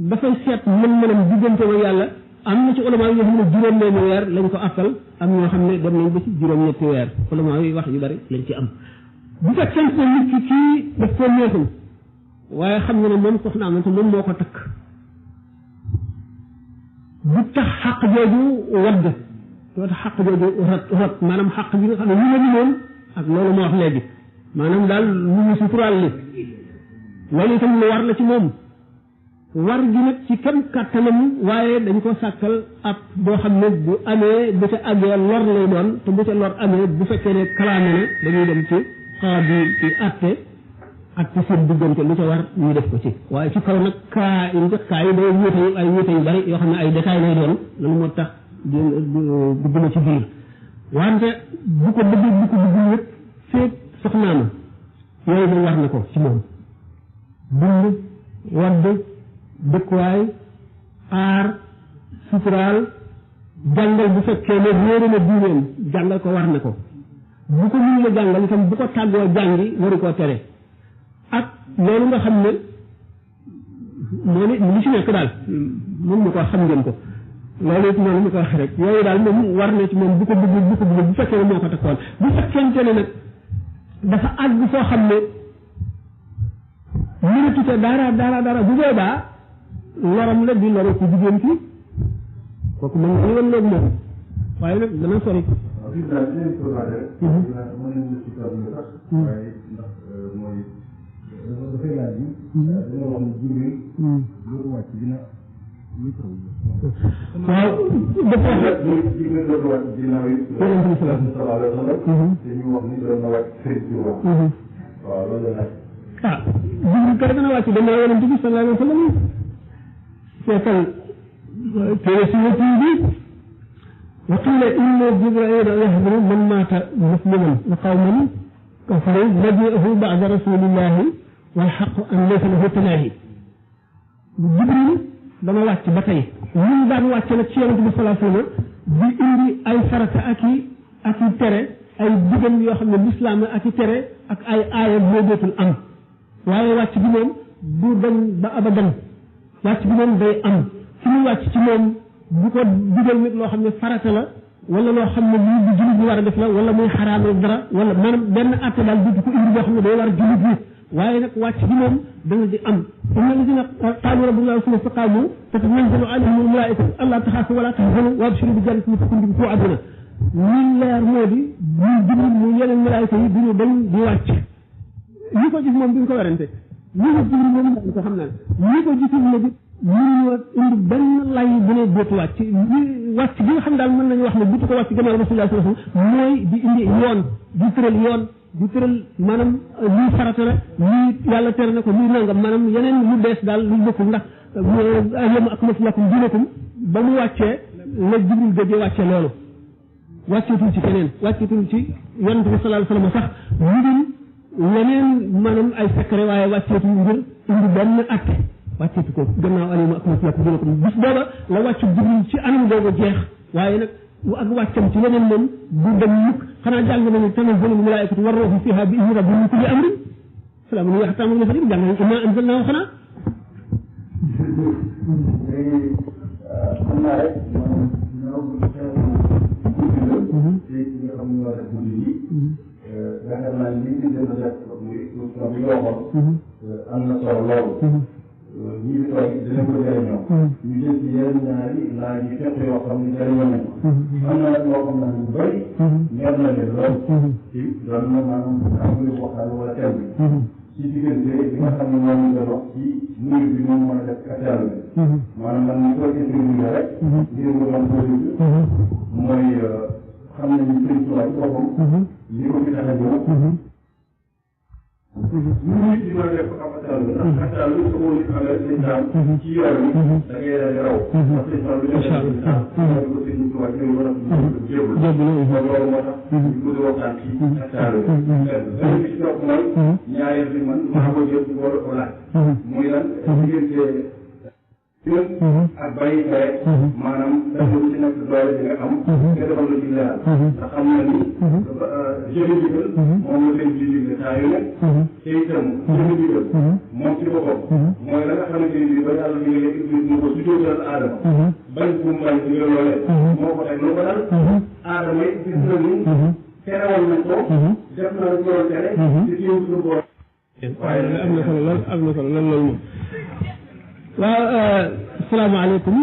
C: dafay seet mën-mënam diggante wa yàlla am na ci ulama yoo xam ne juróom-benni weer lañ ko appal am ñoo xam ne dem nañ ba ci juróom-ñetti weer ulama yi wax yu bari lañ ci am bu fekkente ne nit ki kii daf ko neexul waaye xam nga ne moom soxna am te moom moo ko takk bu tax xaq jooju wadd doo tax xaq jooju rot maanaam xaq bi nga xam ne lu ma limoon ak loolu ma wax léegi maanaam daal lu ñu suturaal li loolu itam lu war la ci moom war gi nag ci kam kàttanam waaye dañ ko sàkkal ab boo xam ne bu amee bu ca àggee lor lay doon te bu ca lor amee bu fekkee ne kalaame na dañuy dem ci xaar bi ci atte seen diggante lu ca war ñu def ko ci waaye ci kaw nag kaa yi day wuute ay wuute yu bari yoo xam ne ay détails lay doon loolu moo tax dugg na ci biir wante bu ko bëggee bu ko bëggul yëpp feeg soxnaama yooyu moom war na ko ci moom dund wadd dëkkuwaay aar suturaal jàngal bu fekkee ne réere na diineem jàngal ko war na ko bu ko mun la jàngal itam bu ko tàggoo jàngi waru koo tere ak loolu nga xam ne moo ne li ci nekk daal moom mu ko xam ngeen ko loolu it noonu mu ko wax rek yooyu daal moom war na ci moom bu ko bëgg bu fekkee ne moo ko takkoon bu fekkente ne nag dafa àgg foo xam ne mënatu ca dara bu boobaa loram la di loro ku jigéen ki kooku mën nga woon loolu moom waaye nag dana sori
B: dafay laaj bi dañoo wax ne Jibril dootu wàcc dina
C: waaw dafa wax
B: Jibril dootu wàcc ginnaaw yi sallallahu alayhi wa sallam te ñu wax ni doon na wàcc Sëriñ Tuuba waaw loolu la
C: Jibril kay dana wàcc dana yonent bi sallallahu alayhi wa sallam seetal téere si wetu bi wa qila inna Jibrila yahdiru man maata musliman wa qawman kafaru nabi'ahu ba'da rasulillahi wal haqqu an laysa lahu tanaahi Jibril dama wàcc ba tey ñun daan wàcc nag ci yonent bi sallallahu alayhi wa sallam di indi ay farata ak i tere ay digal yoo xam ne lislaam ak i tere ak ay aaya moo dootul am waaye wàcc bi moom du dañ ba abadan wàcc bi moom day am ci muy wàcc ci moom bu ko digal nit loo xam ne farata la wala loo xam ne lii bu jullit bi war a def la wala muy xaraamal dara wala maanaam benn atte daal du ko indi boo xam ne day war a jullit bi waaye nag wàcc bi moom dana di am inna alladina qaalu rabbuna allah summa istaqaamu tatanazzalu alayhim almalaikatu alla taxaafu wala tahzanu wa abshiru bi jannatin kuntum tuu'aduna li leer moo di ñu Jibril mu yeneen malaayika yi duñu dañ di wàcc ñi ko gis moom duñ ko werante ñi ko Jibril moom dañ ko xam naa ñi ko gisul ne bi mënuñoo indi benn lay bu ne dootu wàcc wàcc bi nga xam daal mën nañu wax ne bu ko wàcc gannaaw rasulullah sallallahu alayhi wasallam mooy di indi yoon di tëral maanaam lii farata la lii yàlla tere na ko lii nangam maanaam yeneen lu bees daal lu bokkul ndax yawma akmaltu lakum diinakum ba mu wàccee la Jibril gëjee wàccee loolu wàcceetul ci keneen wàcceetul ci yonent bi sallallahu alayhi wasallam sax lu dul leneen maanaam ay secret waaye wàcceetul ngir indi benn acte wàcceetu ko gannaaw yawma akmaltu lakum diinakum bis booba la wàccu Jibril ci anam googu jeex waaye nag ak wàccam ci leneen moom du dem mukk xanaa jàng nañu tanazzalu malaa'ikatu war ruuhu fiihaa bi izni rabbihim min kulli amrin salaamun hiya hattaa matla'il fajr jàng nañu innaa anzalnaahu xanaa
B: xam naa rek yaakaar naa ni ñu gën a def muy émission bi nga waxoon am na solo loolu ñii bi toog dinañ ko jëriñoo ñu jël ci yeneen ñaari laaj yi fekk yoo xam ne jëriñoo nañ am na nag loo xam ne lu bëri ñor na leen lool ci loolu moom maanaam am nga waxtaan wala thème bi ci diggante li nga xam ne moom nga wax ci murid bi moom mën a def kàttan bi. maanaam man ñu koy intervenir rek. ngir nga mën koo dégg. mooy xam nañu Sëriñ Tuubaa ci boppam. li ko fi tax a jóg. murid bi mën a def kàttan bi ndax kàttan bi su ko nit amee sëñ daam ci yoon bi da ngay daal di raw. ndax sëñ daam lu ñu def sëñ daam. mooy ko Sëriñ Tuubaa ci war a jébul. kon loolu moo tax. ñu bëgg waxtaan ci kàttan bi. beneen bi ci topp mooy. ñaareel bi man maa ko jël war a ko laaj. muy lan diggante ak bàyyi tere maanaam dafa lu ci nekk doole bi nga am nga defal lu ci leeral ndax xam na ni jeune ndigal moom la leen di digle saa yu nekk te itam jeune ndigal moom ci boppam mooy la nga xamante ni ba yàlla ñu ngi iblis mu ko sujjóotal aadama bañ bu mu bañ ndigal loolee moo ko teg lu ko dal aadama yi gis na ni terewal nañ ko def na lu doon tere ci teew suñu borom
C: waaye am na solo lool am na solo lool loolu moom waaw salaamaaleykum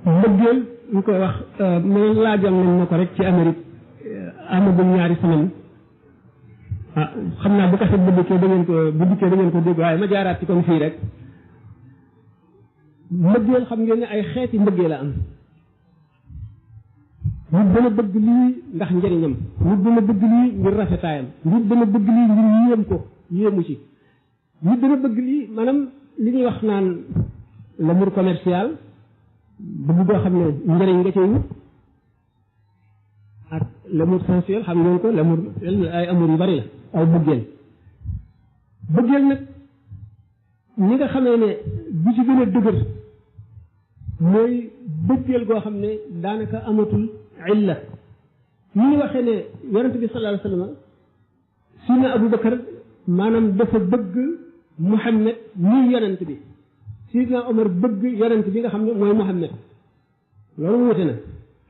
C: mbëggeel ñu koy wax man laajoon nañ ma ko rek ci Amérique amagum ñaari semaine ah xam naa bu kaset bu dikkee da ngeen ko dégg waaye ma jaaraat ci kon fii rek mbëggeel xam ngeen ne ay xeeti mbëggeel la am nit dana bëgg lii ndax njëriñam nit dana bëgg lii ngir rafetaayam nit dana bëgg lii ngir yéem ko yéemu ci nit dana bëgg lii maanaam li ñuy wax naan l'amour commercial bëgg boo xam ne njëriñ nga cay wut ak l'amour sensuel xam ngeen ko l'amour ay amour yu bari la ay bëggeel nag ñi nga xamee ne bu ci gën a dëgër mooy bëggeel goo xam ne daanaka amatul illa ñi ngi waxee ne yonente bi sallallahu alayhi wa sallam sina Abu Bakar maanaam dafa bëgg Muhammad nii yonent bi Sidna Omar bëgg yonent bi nga xam ne mooy Muhammad loolu wute na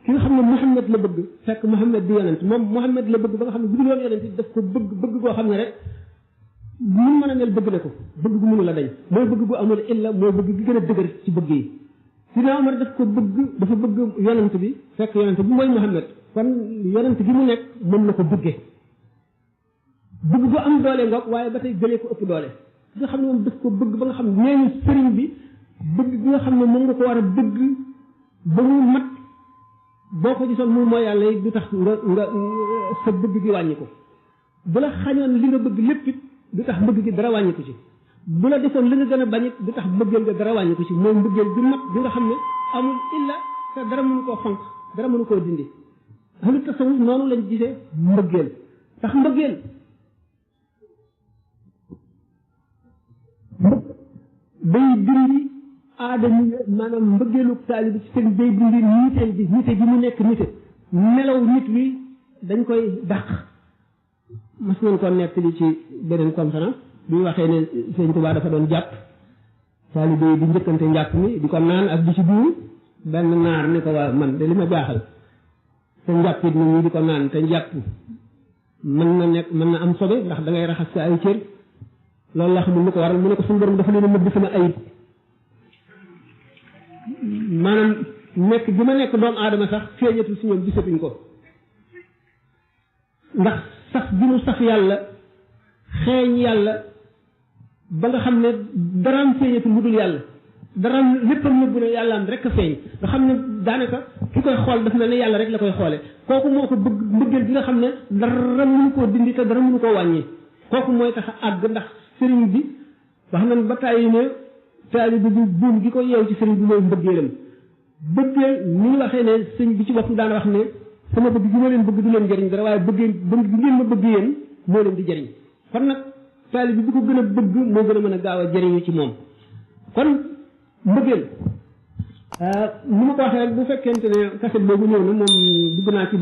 C: ki nga xam ne Muhammad la bëgg fekk Muhammad di yonent moom Muhammad la bëgg ba nga xam ne bu dul woon yonent daf ko bëgg goo xam ne rek mu mën a mel bëgg na ko bëgg gu mënu la dañ mooy bëgg bu amul illa mooy bëgg gi gën a dëgër ci bëgg yi Sidna Omar dafa bëgg yonent bi fekk yonent bi mooy Muhammad kon yonent gi mu nekk mën na ko bëggee bëgg bu am doole ngoog waaye ba tey gëlee ko ëpp doole bi nga xam ne moom daf ko bëgg ba nga xam ne nee ñu sëriñ bi bëgg bi nga xam ne moom nga ko war a bëgg ba mu mat boo ko gisoon mu mooy yàlla yi du tax nga sa bëgg gi wàññi ko bu la xañoon li nga bëgg lépp it du tax bëgg gi dara wàññi ko ci bu la defoon li nga gën a bañ it du tax bëggeel nga dara wàññi ko ci mooy mbëggeel bi mat bi nga xam ne amul illa te dara mënu koo fonk dara mënu koo dindi ahlu tasawuf noonu lañ gisee mbëggeel tax mbëggeel day dindi aadama maanaam mbëggeelu taalibi ci seen day dindi niteel bi nite gi mu nekk nite melaw nit wi dañ koy dàq mas nañ ko nekk li ci beneen conférence bi waxee ne Sëñ Tuubaa dafa doon jàpp taalibe yi di njëkkante njàpp mi di ko naan ak di ci duur benn naar ni ko waa man de li ma jaaxal te njàpp it nit ñi di ko naan te njàpp mën na am sobe ndax da ngay raxas sa ay cër loolu la xamul lu ko waral mu ne ko suñu borom dafa leen a mëdd sama ayib maanaam nekk gi ma nekk doomu aadama sax feeñatul si ñoom gisatuñ ko ndax saf bi mu saf yàlla xeeñ yàlla ba nga xam ne daraam feeñatul lu dul yàlla daraam léppam nëbbu ne yàlla am rek a feeñ nga xam ne daanaka ki koy xool daf mel ne yàlla rek la koy xoole kooku moo ko bëgg mbëggeel bi nga xam ne dara mënu koo dindi te dara mënu koo wàññi kooku mooy tax a àgg ndax sëriñ bi wax nañ ba tàyyi ne taalibe bi buum gi ko yeew ci sëriñ bi mooy mbëggeelam bëggeel ni ñu waxee ne sëñ bi ci bopp daan wax ne sama bëgg gi ma leen bëgg du leen jëriñ dara waaye bëggee bëgg gi ngeen ma bëgg yéen moo leen di jëriñ kon nag taalibe bi ko gën a bëgg moo gën a mën a gaaw a jëriñu ci moom kon mbëggeel ni ma ko waxee rek bu fekkente ne kaset boobu ñëw na moom dugg naa ci